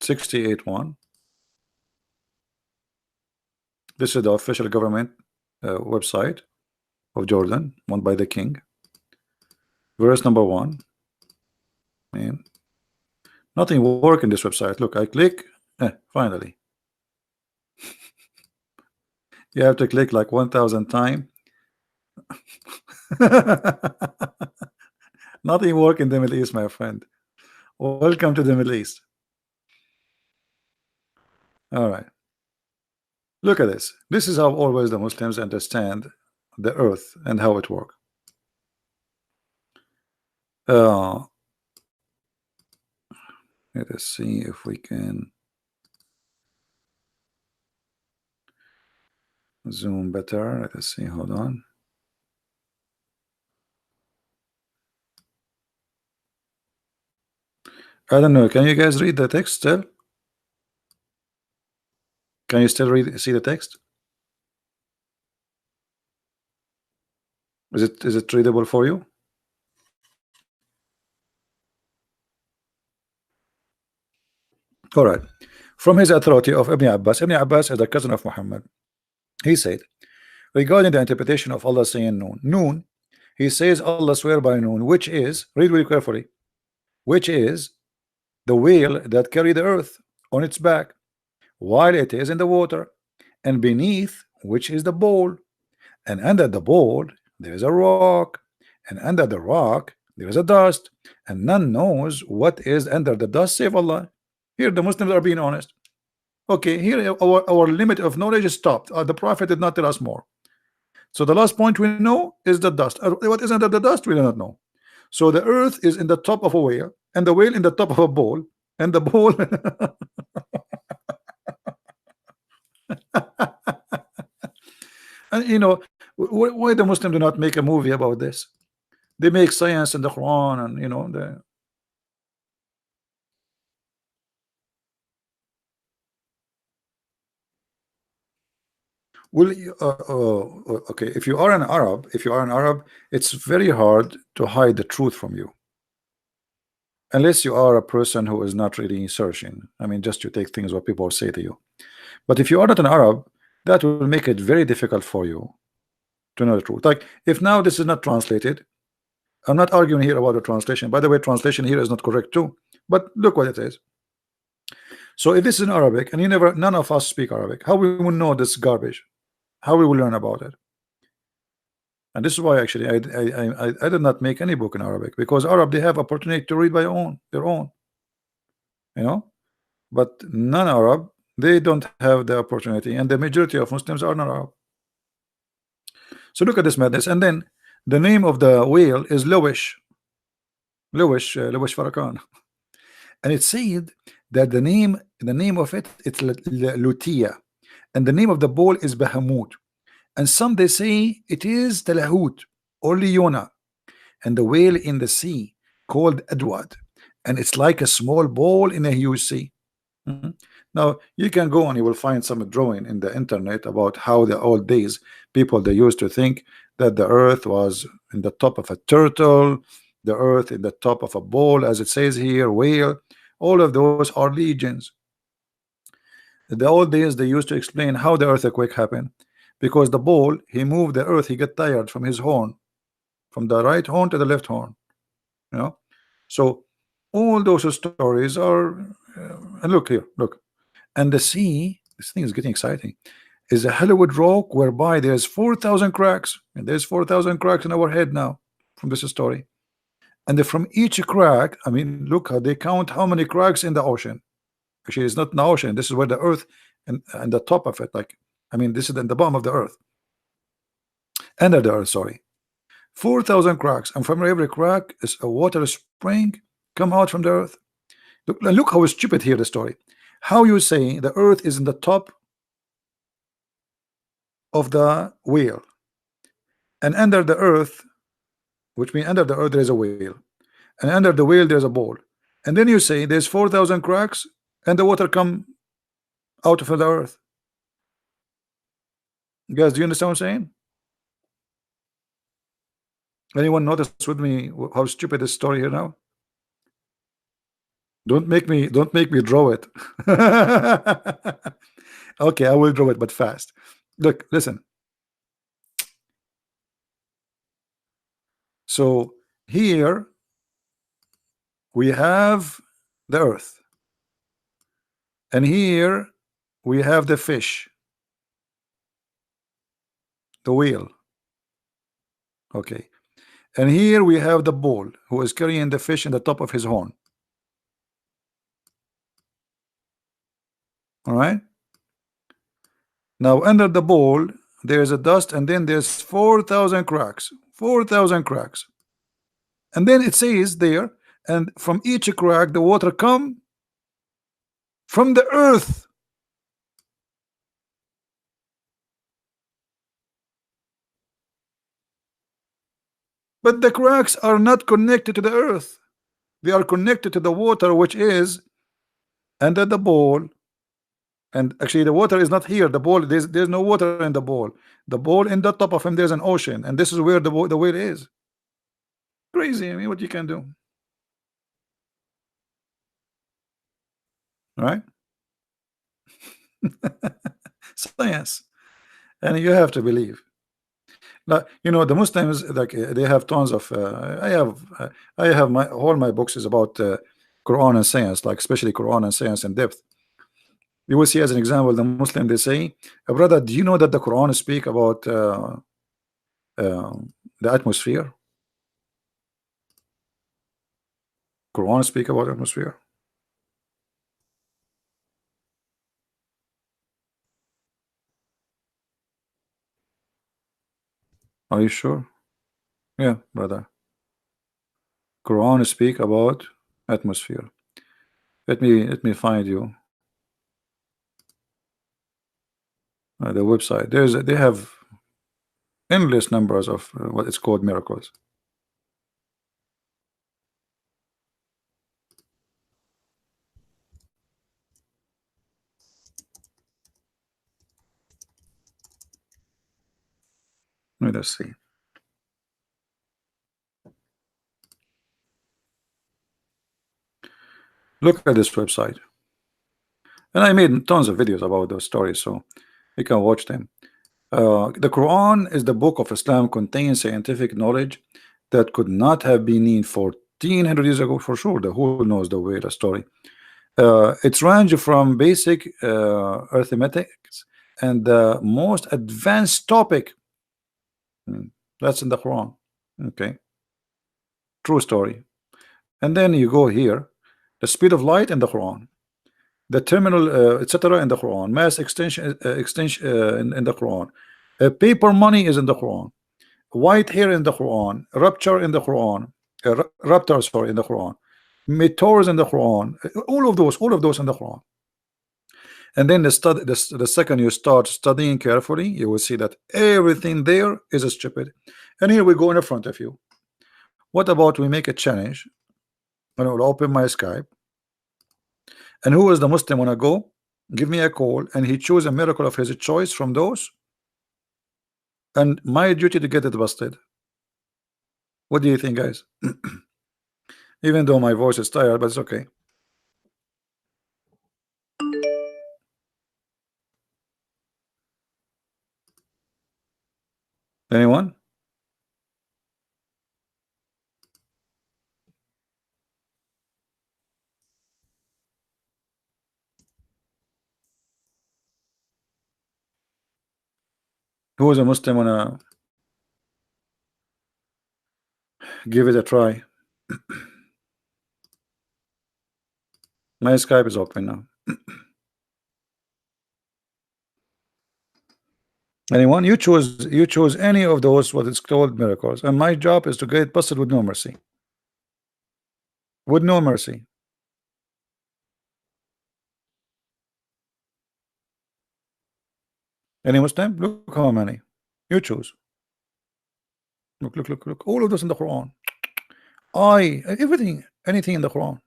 68:1, this is the official government website of Jordan, won by the king. Verse number 1. Man, nothing work in this website. Look, I click, finally. You have to click like 1,000 times. Nothing work in the Middle East, my friend. Welcome to the Middle East. All right. Look at this. This is how always the Muslims understand the earth and how it works. Let us see if we can zoom better. Let us see. Hold on. I don't know. Can you guys read the text still? Can you still see the text? Is it readable for you? All right. From his authority of Ibn Abbas is the cousin of Muhammad. He said, regarding the interpretation of Allah saying noon, he says Allah swear by noon, which is, read really carefully, which is the whale that carry the earth on its back while it is in the water, and beneath which is the bowl, and under the bowl there is a rock, and under the rock there is a dust, and none knows what is under the dust save Allah. Here the Muslims are being honest. Okay, here our limit of knowledge is stopped. The Prophet did not tell us more. So the last point we know is the dust. What is under the dust we do not know. So the earth is in the top of a whale, and the whale in the top of a bowl, and the bowl and why the Muslim do not make a movie about this? They make science in the Quran, and the well, okay. If you are an Arab, it's very hard to hide the truth from you. unless you are a person who is not really searching. I mean, just to take things what people say to you. But if you are not an Arab, that will make it very difficult for you to know the truth. Like if now this is not translated, I'm not arguing here about the translation. By the way, translation here is not correct too. But look what it is. So if this is in Arabic and you never, none of us speak Arabic, how we will know this garbage? How we will learn about it? And this is why actually I did not make any book in Arabic, because Arab they have opportunity to read by their own, you know. But non-Arab they don't have the opportunity, and the majority of Muslims are not Arab. So look at this madness. And then the name of the whale is Lowish Farrakhan, and it said that the name of it's Lutia, and the name of the bull is Bahamut, and some they say it is Talahut or Leona, and the whale in the sea called Edward, and it's like a small ball in a huge sea. Mhm. Now you can go and you will find some drawing in the internet about how the old days people they used to think that the earth was in the top of a turtle, the earth in the top of a ball, as it says here, whale. All of those are legions. The old days they used to explain how the earthquake happened, because the ball he moved the earth, he got tired from his horn, from the right horn to the left horn, you know. So all those stories are and look here, look. And the sea, this thing is getting exciting, is a Hollywood rock whereby there's 4,000 cracks, and there's 4,000 cracks in our head now from this story. And from each crack, I mean, look how they count how many cracks in the ocean. Actually, it's not in the ocean. This is where the earth and the top of it, like, I mean, this is in the bottom of the earth, under the earth, sorry. 4,000 cracks, and from every crack is a water spring come out from the earth. Look how stupid here the story. How you say the earth is in the top of the wheel, and under the earth, which means under the earth there is a wheel, and under the wheel there's a ball, and then you say there's 4,000 cracks and the water come out of the earth. Guys, do you understand what I'm saying? Anyone notice with me how stupid this story here now? Don't make me draw it. Okay, I will draw it, but fast. Look, listen. So here we have the earth, and here we have the fish, the whale. Okay, and here we have the bull who is carrying the fish in the top of his horn. All right. Now under the bowl there's a dust, and then there's 4,000 cracks. 4,000 cracks. And then it says there, and from each crack the water come from the earth. But the cracks are not connected to the earth. They are connected to the water, which is under the bowl. And actually the water is not here. The bowl, there's no water in the bowl. The bowl, in the top of him there's an ocean, and this is where the whale is. Crazy. I mean, what you can do. All right. Science. And you have to believe. Like, you know, the Muslims, like they have tons of I have my all my books is about Quran and science, like especially Quran and science in depth. You will see as an example the Muslim they say, brother, do you know that the Quran speak about uh, the atmosphere? Quran speak about atmosphere. Are you sure? Yeah, brother. Quran speak about atmosphere. Let me find you the website. They have endless numbers of what it's called miracles. Let us see. Look at this website. And I made tons of videos about those stories, so you can watch them. The Quran is the book of Islam, contains scientific knowledge that could not have been in 1400 years ago for sure. The who knows the way the story. It's range from basic arithmetics and the most advanced topic. Hmm, that's in the Quran. Okay, true story. And then you go here, the speed of light in the Quran, the terminal, etc. in the Quran, mass extension in the Quran, paper money is in the Quran, white hair in the Quran, rupture in the Quran, raptor, sorry, in the Quran, meteors in the Quran, all of those in the Quran. And then the second you start studying carefully, you will see that everything there is stupid. And here we go in front of you. What about we make a challenge and I will open my Skype, and who is the Muslim wanna go? Give me a call, and he choose a miracle of his choice from those, and my duty to get it busted. What do you think, guys? Even though my voice is tired, but it's okay. Anyone? Who is a Muslim wanna give it a try? My Skype is open now. Anyone? You choose any of those what is called miracles, and my job is to get busted with no mercy. With no mercy. Any Muslim? Look how many. You choose. Look. All of this in the Quran. Everything, anything in the Quran.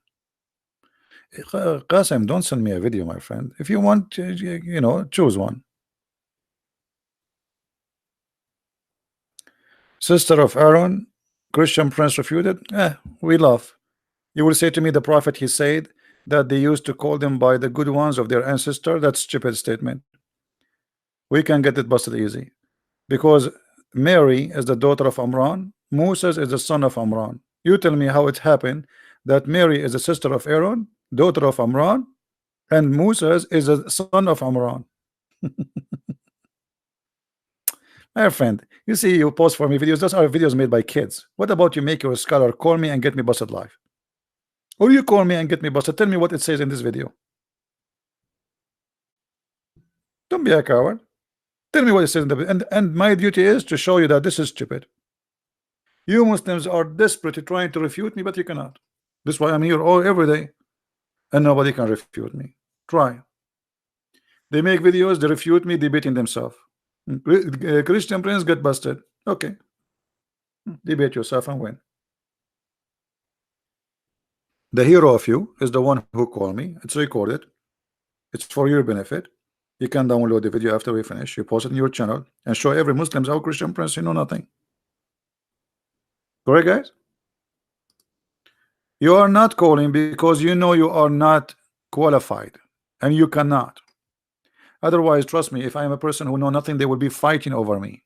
Qasim, don't send me a video, my friend. If you want, you know, choose one. Sister of Aaron, Christian Prince refuted. We laugh. You will say to me, the Prophet, he said that they used to call them by the good ones of their ancestor. That's stupid statement. We can get it busted easy. Because Mary is the daughter of Amran, Moses is the son of Amran. You tell me how it happened that Mary is the sister of Aaron, daughter of Amran, and Moses is the son of Amran. My friend, you see, you post for me videos. Those are videos made by kids. What about you make your scholar call me and get me busted live? Or you call me and get me busted. Tell me what it says in this video. Don't be a coward. Tell me what it says in the video. And my duty is to show you that this is stupid. You Muslims are desperately trying to refute me, but you cannot. That's why I'm here every day, and nobody can refute me. Try. They make videos, they refute me, debating themselves. Christian Prince get busted. Okay. Debate yourself and win. The hero of you is the one who called me. It's recorded. It's for your benefit. You can download the video after we finish. You post it in your channel and show every Muslims how Christian Prince, you know nothing. Correct, guys? You are not calling because you know you are not qualified, and you cannot. Otherwise, trust me, if I am a person who know nothing, they will be fighting over me.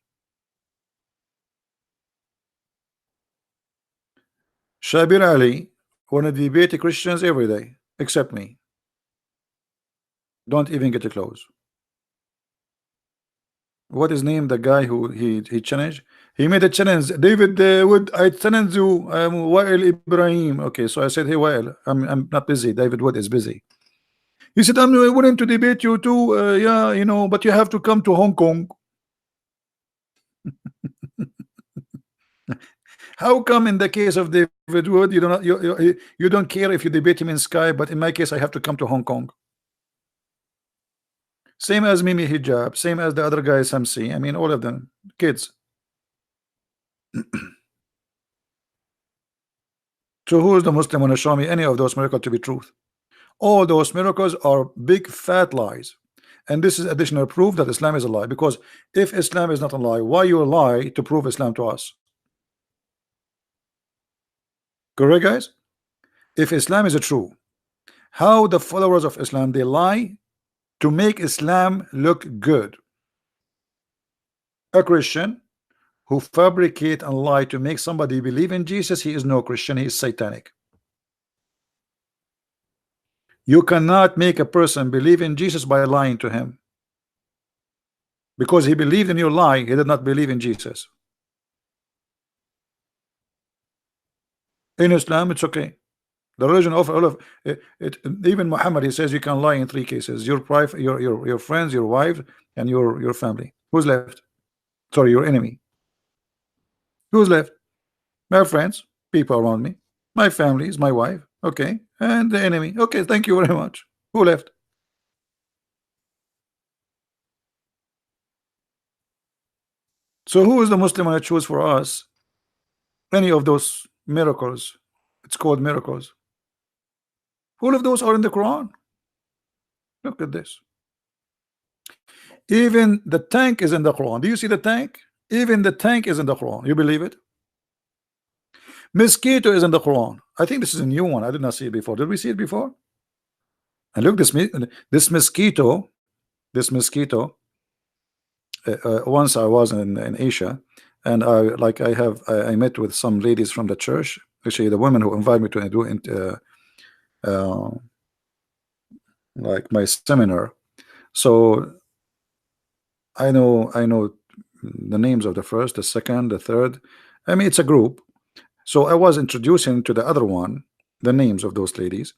Shabir Ali wanna debate Christians every day, except me. Don't even get close. What is name the guy who he challenged? He made a challenge. David Wood, I challenge you. Wael Ibrahim. Okay, so I said, hey Wael, I'm not busy. David Wood is busy. He said, I'm willing to debate you too. Yeah, you know, but you have to come to Hong Kong. How come in the case of David Wood, you don't care if you debate him in Sky, but in my case, I have to come to Hong Kong? Same as Mimi Hijab, same as the other guy, Samsi. I mean, all of them, kids. So who is the Muslim want to show me any of those miracles to be truth? All those miracles are big fat lies. And this is additional proof that Islam is a lie. Because if Islam is not a lie, why you lie to prove Islam to us? Correct, guys? If Islam is a true, how the followers of Islam they lie to make Islam look good. A Christian who fabricate and lie to make somebody believe in Jesus, he is no Christian, he is satanic. You cannot make a person believe in Jesus by lying to him, because he believed in your lie. He did not believe in Jesus. In Islam it's okay. The religion of all of even Muhammad, he says you can lie in three cases: your private, your friends, your wife, and your family. Who's left? Sorry, your enemy. Who's left? My friends, people around me, my family is my wife, okay, and the enemy. Okay, thank you very much. Who left? So who is the Muslim I choose for us? Any of those miracles? It's called miracles. All of those are in the Quran. Look at this. Even the tank is in the Quran. Do you see the tank? Even the tank is in the Quran. You believe it? Mosquito is in the Quran. I think this is a new one. I did not see it before. Did we see it before? And look, this mosquito, this mosquito. Once I was in Asia, and I met with some ladies from the church. Actually, the women who invited me to do uh, like my seminar. So I know the names of the first, the second, the third. I mean, it's a group. So I was introducing to the other one the names of those ladies.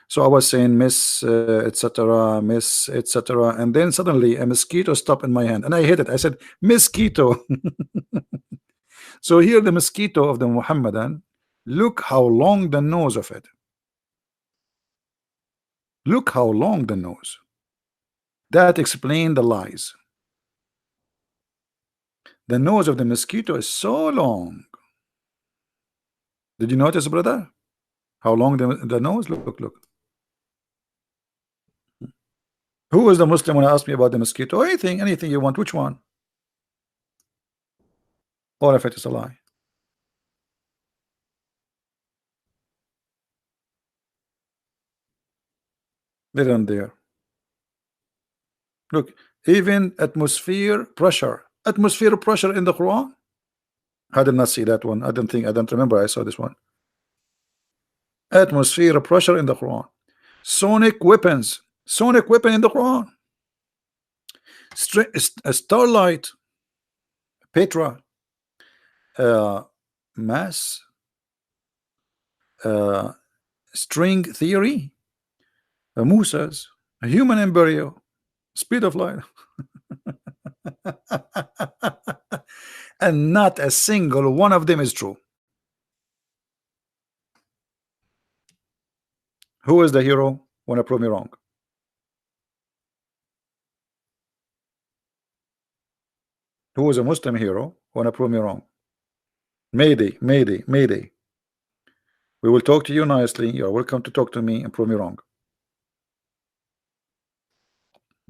So I was saying Miss etc., Miss etc., and then suddenly a mosquito stopped in my hand, and I hit it. I said mosquito. So here the mosquito of the Muhammadan. Look how long the nose of it. Look how long the nose. That explains the lies. The nose of the mosquito is so long. Did you notice, brother? How long the nose? Look. Who is the Muslim when I ask me about the mosquito? Anything you want. Which one? Or if it is a lie. They don't dare. Look, even atmosphere pressure. Atmosphere pressure in the Quran. I did not see that one. I don't remember I saw this one. Atmosphere pressure in the Quran. Sonic weapons. Sonic weapon in the Quran. Starlight. Petra. Uh, mass. Uh, string theory. Musa's. A human embryo. Speed of light. And not a single one of them is true. Who is the hero? Want to prove me wrong? Who is a Muslim hero? Want to prove me wrong? Mayday, Mayday, Mayday. We will talk to you nicely. You are welcome to talk to me and prove me wrong.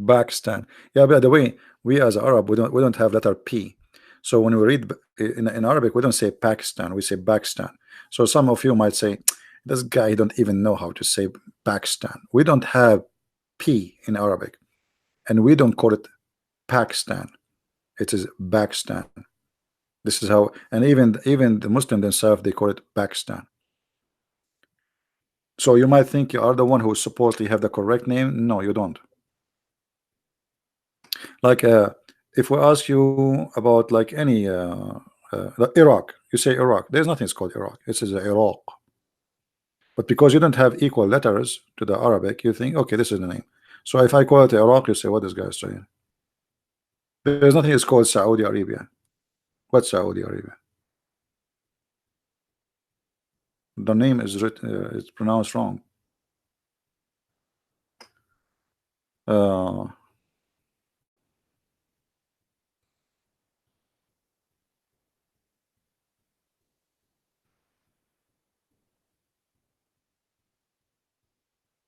Pakistan. Yeah, by the way, we as Arab, we don't have letter P. So when we read in Arabic, we don't say Pakistan, we say Pakistan. So some of you might say, this guy don't even know how to say Pakistan. We don't have P in Arabic, and we don't call it Pakistan. It is Pakistan. This is how, and even the Muslim themselves, they call it Pakistan. So you might think you are the one who supposedly have the correct name. No, you don't. Like if we ask you about like any Iraq, you say Iraq. There's nothing called Iraq. It says Iraq. But because you don't have equal letters to the Arabic, you think, okay, this is the name. So if I call it Iraq, you say, what this guy is saying? There's nothing is called Saudi Arabia. What's Saudi Arabia? The name is it's pronounced wrong. Uh,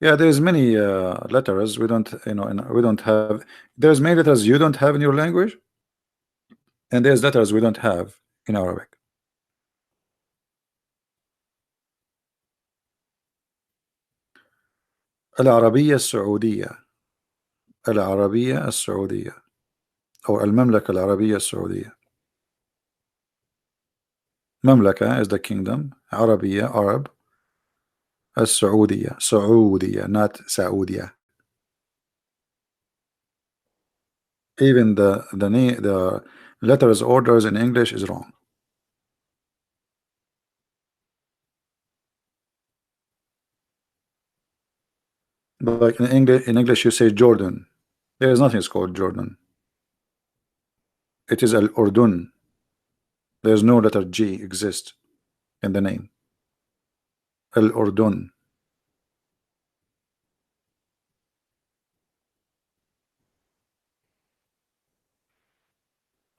yeah, there's many letters we don't, we don't have. There's many letters you don't have in your language, and there's letters we don't have in Arabic. العربية السعودية. العربية السعودية أو المملكة العربية السعودية. مملكة is the kingdom. عربية Arab. السعودية سعودية not Saudia. Even the letters orders in English is wrong. Like in English you say Jordan. There is nothing called Jordan. It is Al Urdun. There is no letter G exist in the name. Al Urdun.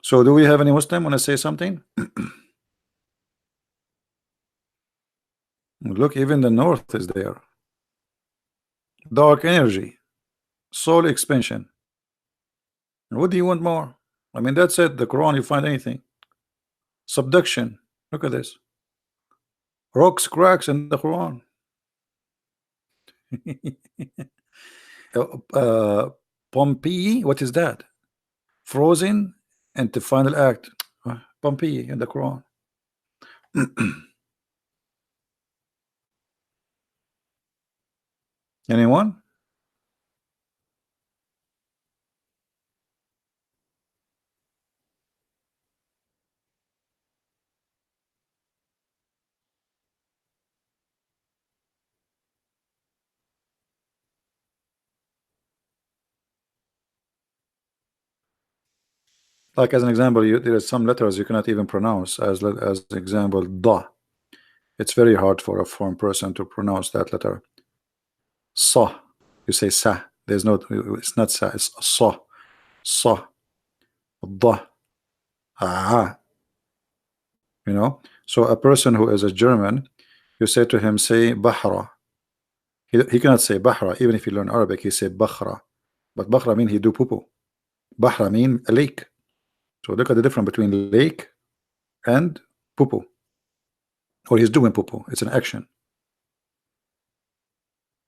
So do we have any Muslim want to say something? Look, even the north is there. Dark energy, soul expansion. What do you want more? I mean, that's it. The Quran, you find anything. Subduction. Look at this. Rocks cracks in the Quran. Pompeii, what is that? Frozen and the final act. Pompeii in the Quran. Anyone? Like as an example, there are some letters you cannot even pronounce. As example, da. It's very hard for a foreign person to pronounce that letter. Sa. You say sa. There's no. It's not sa. It's sa. Sa. Da. Ah. You know. So a person who is a German, you say to him, say Bahra. He cannot say Bahra. Even if he learn Arabic, he say Bakhra. But Bakhra mean he do poo poo. Bahra mean a lake. So look at the difference between lake and poo poo. Or he's doing poo poo. It's an action.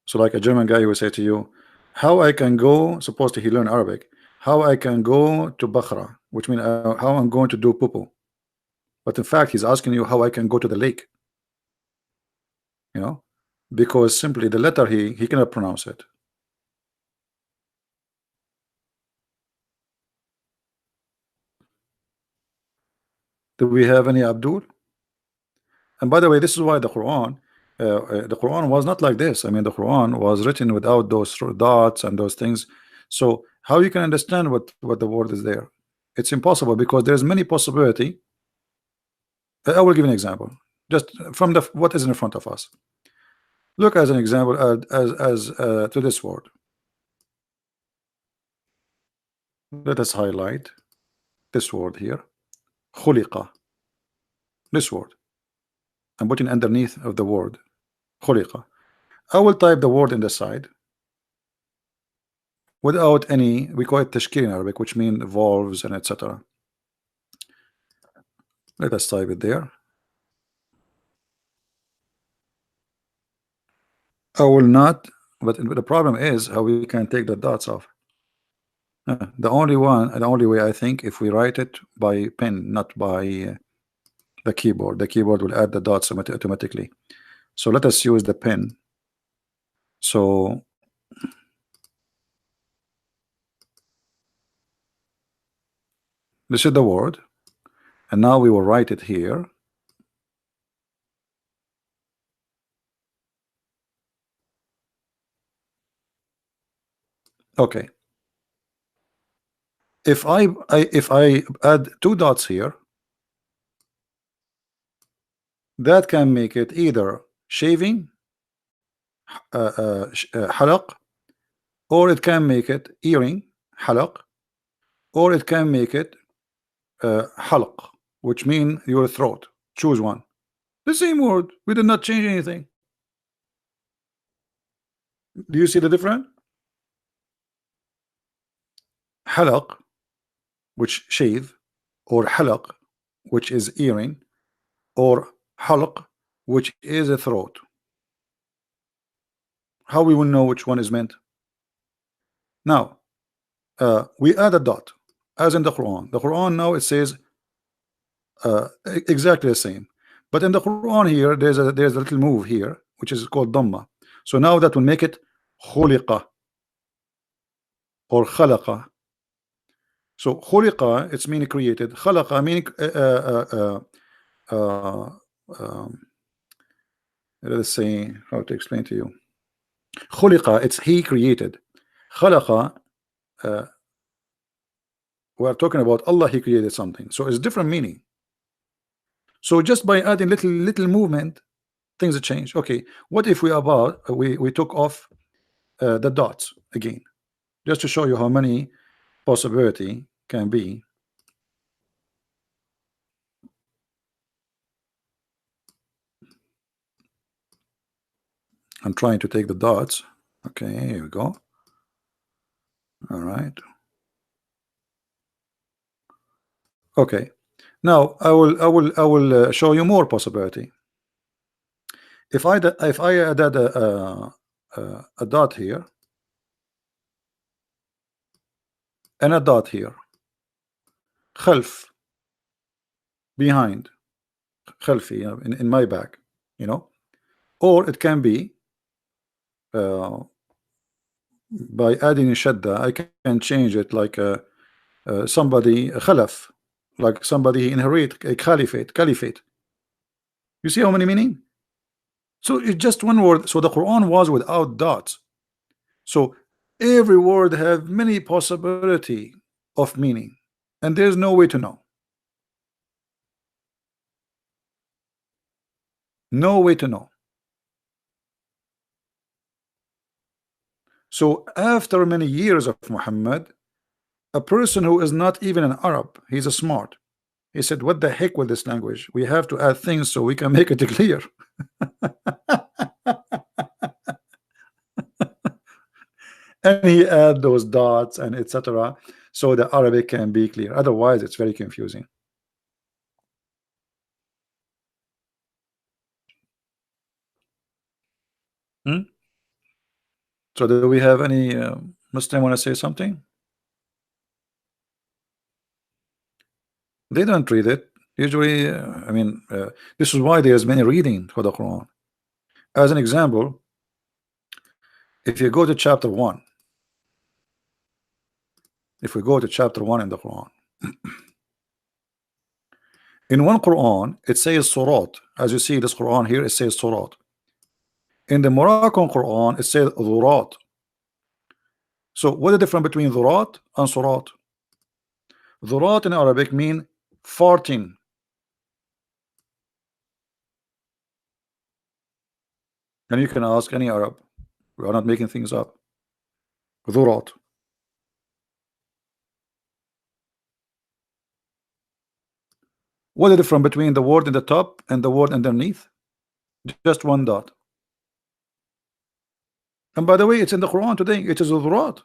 So like a German guy will say to you, how I can go, supposed to he learn Arabic, how I can go to Bakhra, which means how I'm going to do poo poo. But in fact, he's asking you how I can go to the lake. You know, because simply the letter he cannot pronounce it. Do we have any Abdul? And by the way, this is why the Quran was not like this. I mean, the Quran was written without those dots and those things. So how you can understand what the word is there? It's impossible because there's many possibility. I will give an example, just from the what is in front of us. Look as an example to this word. Let us highlight this word here. خُلِقَ. This word. I'm putting underneath of the word. خُلِقَ. I will type the word in the side without any. We call it tashkil in Arabic, which means valves and etc. Let us type it there. I will not, but the problem is how we can take the dots off. The only way I think if we write it by pen, not by the keyboard. The keyboard will add the dots automatically. So let us use the pen. So this is the word, and now we will write it here. Okay. If I add two dots here, that can make it either shaving, halaq, or it can make it earring, halaq, or it can make it halq, which mean your throat. Choose one. The same word. We did not change anything. Do you see the difference? Halaq, which shave, or halaq, which is earring, or halq, which is a throat. How we will know which one is meant? Now, we add a dot, as in the Quran. The Quran now it says exactly the same, but in the Quran here there's a little move here which is called dhamma. So now that will make it khuliqa or khalaqa. So khuliqa, it's meaning created. Khalaqa meaning uh, um, let's say, how to explain to you. Khuliqa, it's he created. Khalaqa, uh, we're talking about Allah, he created something, so it's different meaning. So just by adding little movement, things change. Okay, what if we took off the dots again, just to show you how many possibility can be. I'm trying to take the dots. Okay, here we go. All right. Okay. Now I will show you more possibility. If I added a dot here and a dot here, khalf, behind, khalfi, in my back, you know, or it can be by adding a shadda. I can change it like somebody khalaf, like somebody inherit a caliphate. You see how many meaning? So it's just one word. So the Quran was without dots. So every word have many possibility of meaning, and there's no way to know. No way to know. So after many years of Muhammad, a person who is not even an Arab, he's a smart. He said, "What the heck with this language? We have to add things so we can make it clear." And he add those dots and etc. so the Arabic can be clear. Otherwise, it's very confusing. Hmm? So do we have any Muslim want to say something? They don't read it. Usually, I mean, this is why there's many reading for the Quran. As an example, if you go to chapter 1, if we go to chapter 1 in the Quran, in one Quran, it says Surat. As you see this Quran here, it says Surat. In the Moroccan Quran, it says Dhurat. So what is the difference between Dhurat and Surat? Dhurat in Arabic mean farting. And you can ask any Arab. We are not making things up. Dhurat. What is the difference between the word in the top and the word underneath? Just one dot. And by the way, it's in the Quran today. It is Dhurat.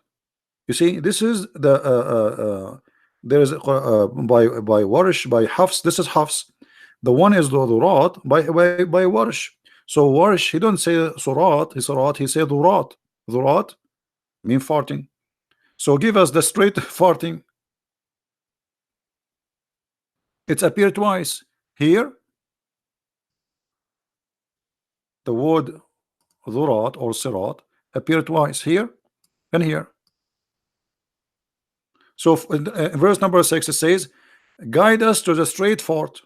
You see, this is the there is by Warish, by Hafs. This is Hafs. The one is the Dhurat by Warish. So Warish, he don't say Surat, he say Dhurat. Dhurat mean farting. So give us the straight farting. It's appeared twice. Here, the word Dhurat or Sirat appeared twice, here and here. So in verse number 6 it says, "Guide us to the straight fort."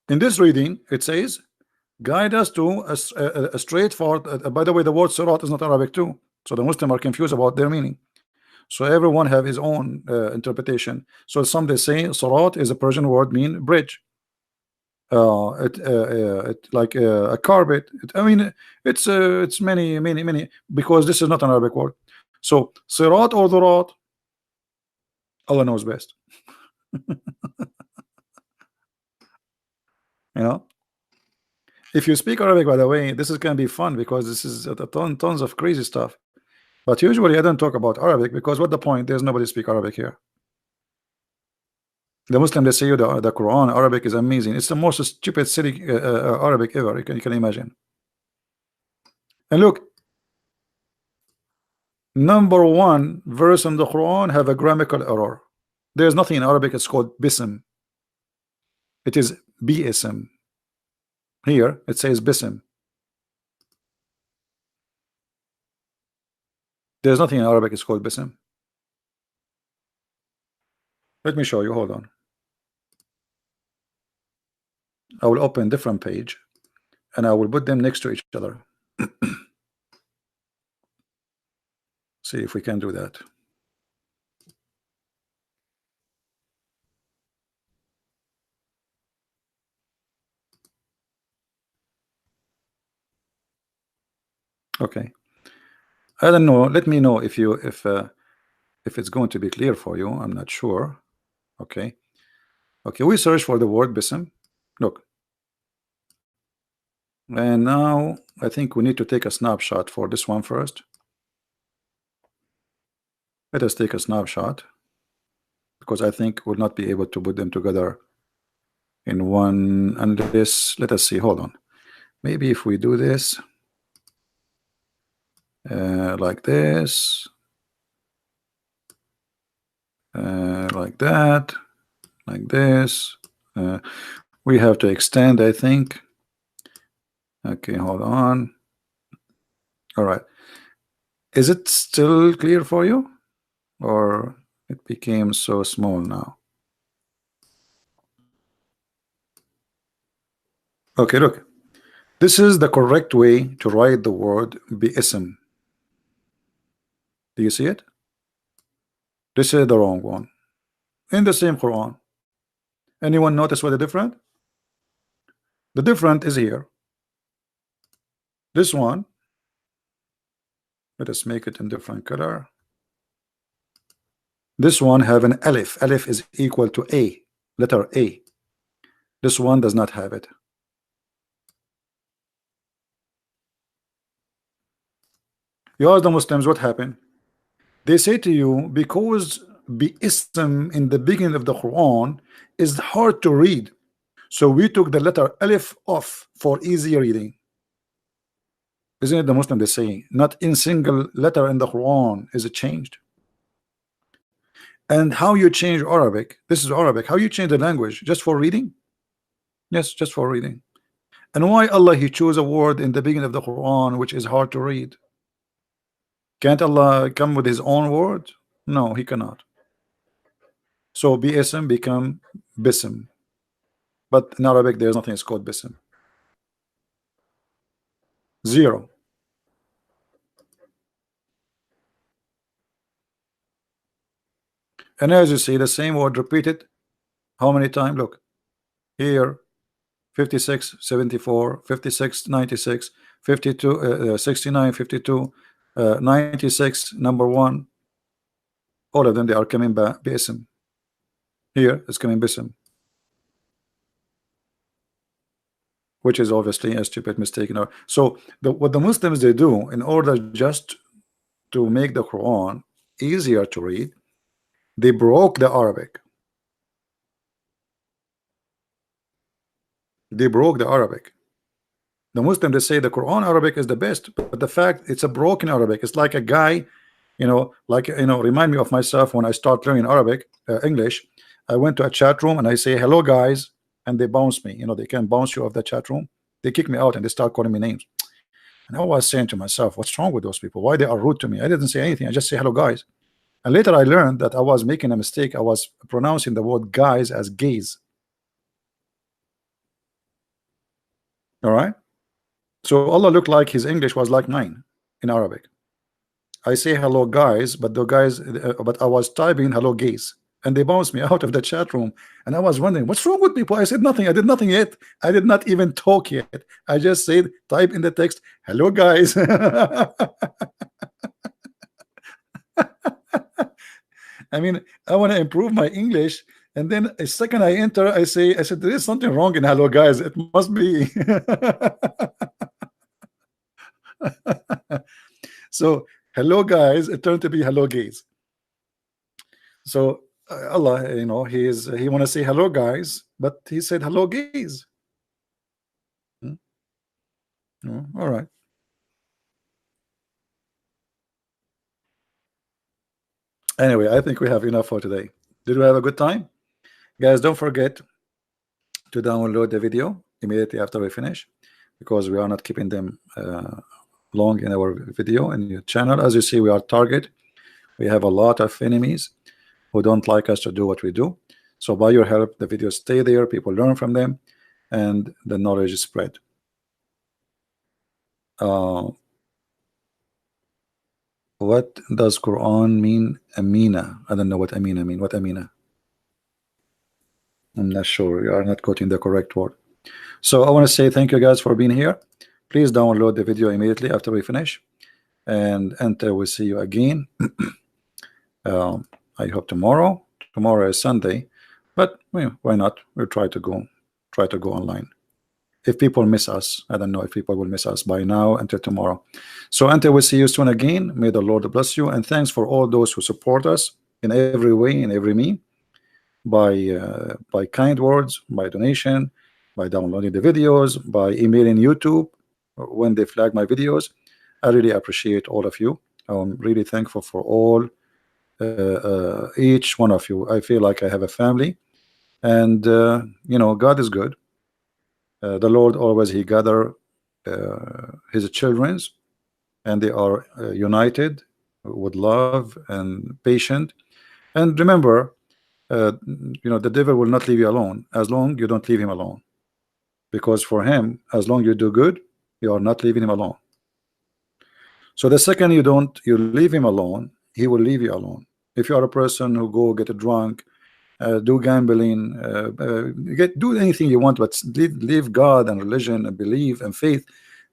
In this reading, it says, "Guide us to a straight fort." By the way, the word Sirat is not Arabic too, so the Muslims are confused about their meaning. So everyone have his own interpretation. So some they say Sirat is a Persian word mean bridge. It like a carpet. I mean, it's many because this is not an Arabic word. So Sirat or Dhurat, Allah knows best. You know, if you speak Arabic, by the way, this is going to be fun because this is tons of crazy stuff. But usually I don't talk about Arabic because what the point? There's nobody speak Arabic here. The Muslim, they say you the Quran Arabic is amazing. It's the most stupid silly Arabic ever. You can imagine. And look, number one verse in the Quran have a grammatical error. There's nothing in Arabic. It's called bism. It is bism. Here it says bism. There's nothing in Arabic. It's called bism. Let me show you. Hold on. I will open different page and I will put them next to each other. See if we can do that. Okay. I don't know. Let me know if it's going to be clear for you. I'm not sure. Okay. Okay. We search for the word bism. Look. And now I think we need to take a snapshot for this one first. Let us take a snapshot because I think we'll not be able to put them together in one unless, let us see, hold on. Maybe if we do this like this, like that, like this, we have to extend, I think. Okay, hold on. All right. Is it still clear for you? Or it became so small now? Okay, look. This is the correct way to write the word bi'ism. Do you see it? This is the wrong one. In the same Quran. Anyone notice what the different? The different is here. This one, let us make it in different color. This one have an alif. Alif is equal to A, letter A. This one does not have it. You ask the Muslims what happened. They say to you, because bi'ism in the beginning of the Quran is hard to read, so we took the letter alif off for easy reading. Isn't it the Muslim they saying? Not in single letter in the Quran is it changed. And how you change Arabic? This is Arabic. How you change the language? Just for reading? Yes, just for reading. And why Allah He chose a word in the beginning of the Quran which is hard to read? Can't Allah come with His own word? No, He cannot. So BSM become bism. But in Arabic there's nothing is called bism. Zero. And as you see, the same word repeated how many times? Look here, 56, 74, 56, 96, 52, 69, 52, 96, number one. All of them, they are coming back bism. Here it's coming bism, which is obviously a stupid mistake. So what the Muslims they do in order just to make the Quran easier to read, they broke the Arabic. They broke the Arabic. The Muslim they say the Quran Arabic is the best, but the fact it's a broken Arabic. It's like a guy, remind me of myself when I start learning Arabic, English. I went to a chat room and I say hello guys, and they bounce me. They can bounce you off the chat room. They kick me out and they start calling me names. And I was saying to myself, what's wrong with those people? Why they are rude to me? I didn't say anything. I just say hello guys. And later I learned that I was making a mistake. I was pronouncing the word guys as gays. All right. So Allah looked like his English was like mine in Arabic. I say hello guys, but but I was typing hello gays, and they bounced me out of the chat room. And I was wondering what's wrong with people. I said nothing. I did nothing yet. I did not even talk yet. I just said type in the text hello guys. I mean, I want to improve my English, and then a second I enter, I said there is something wrong in hello guys. It must be. So hello guys, it turned to be hello gays. So Allah, he want to say hello guys, but he said hello gays. Hmm? All right. Anyway, I think we have enough for today. Did we have a good time? Guys, don't forget to download the video immediately after we finish, because we are not keeping them long in our video and your channel. As you see, we are target. We have a lot of enemies who don't like us to do what we do. So by your help, the videos stay there, people learn from them, and the knowledge is spread. uh, what does Quran mean? Amina. I don't know what Amina mean. What Amina? I'm not sure. You are not quoting the correct word. So I want to say thank you guys for being here. Please download the video immediately after we finish, and until we see you again. I hope tomorrow. Tomorrow is Sunday, but why not? We'll try to go online. If people miss us, I don't know if people will miss us by now until tomorrow. So until we see you soon again, may the Lord bless you, and thanks for all those who support us in every way, in every mean, by kind words, by donation, by downloading the videos, by emailing YouTube when they flag my videos. I really appreciate all of you. I'm really thankful for all each one of you. I feel like I have a family, and God is good. The Lord always he gather his childrens, and they are united with love and patient. And remember, the devil will not leave you alone as long you don't leave him alone, because for him, as long you do good, you are not leaving him alone. So the second you leave him alone, he will leave you alone. If you are a person who go get drunk, do gambling, do anything you want, but leave God and religion and belief and faith,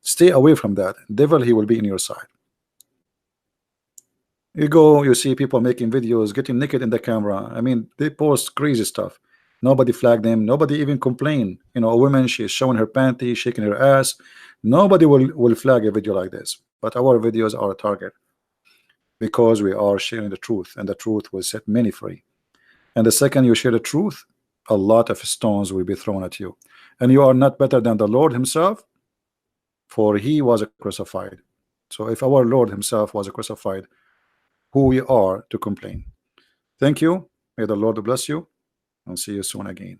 stay away from that. Devil, he will be in your side. You go, you see people making videos, getting naked in the camera. I mean, they post crazy stuff. Nobody flagged them. Nobody even complained. A woman, she's showing her panty, shaking her ass. Nobody will flag a video like this. But our videos are a target, because we are sharing the truth, and the truth will set many free. And the second you share the truth, a lot of stones will be thrown at you. And you are not better than the Lord himself, for he was crucified. So if our Lord himself was crucified, who we are to complain? Thank you. May the Lord bless you, and see you soon again.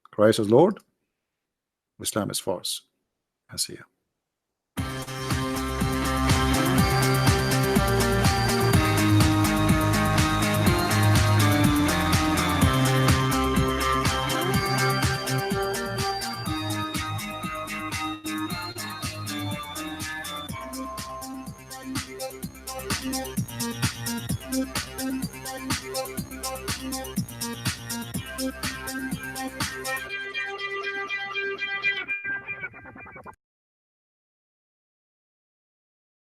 Christ is Lord. Islam is false. I see you.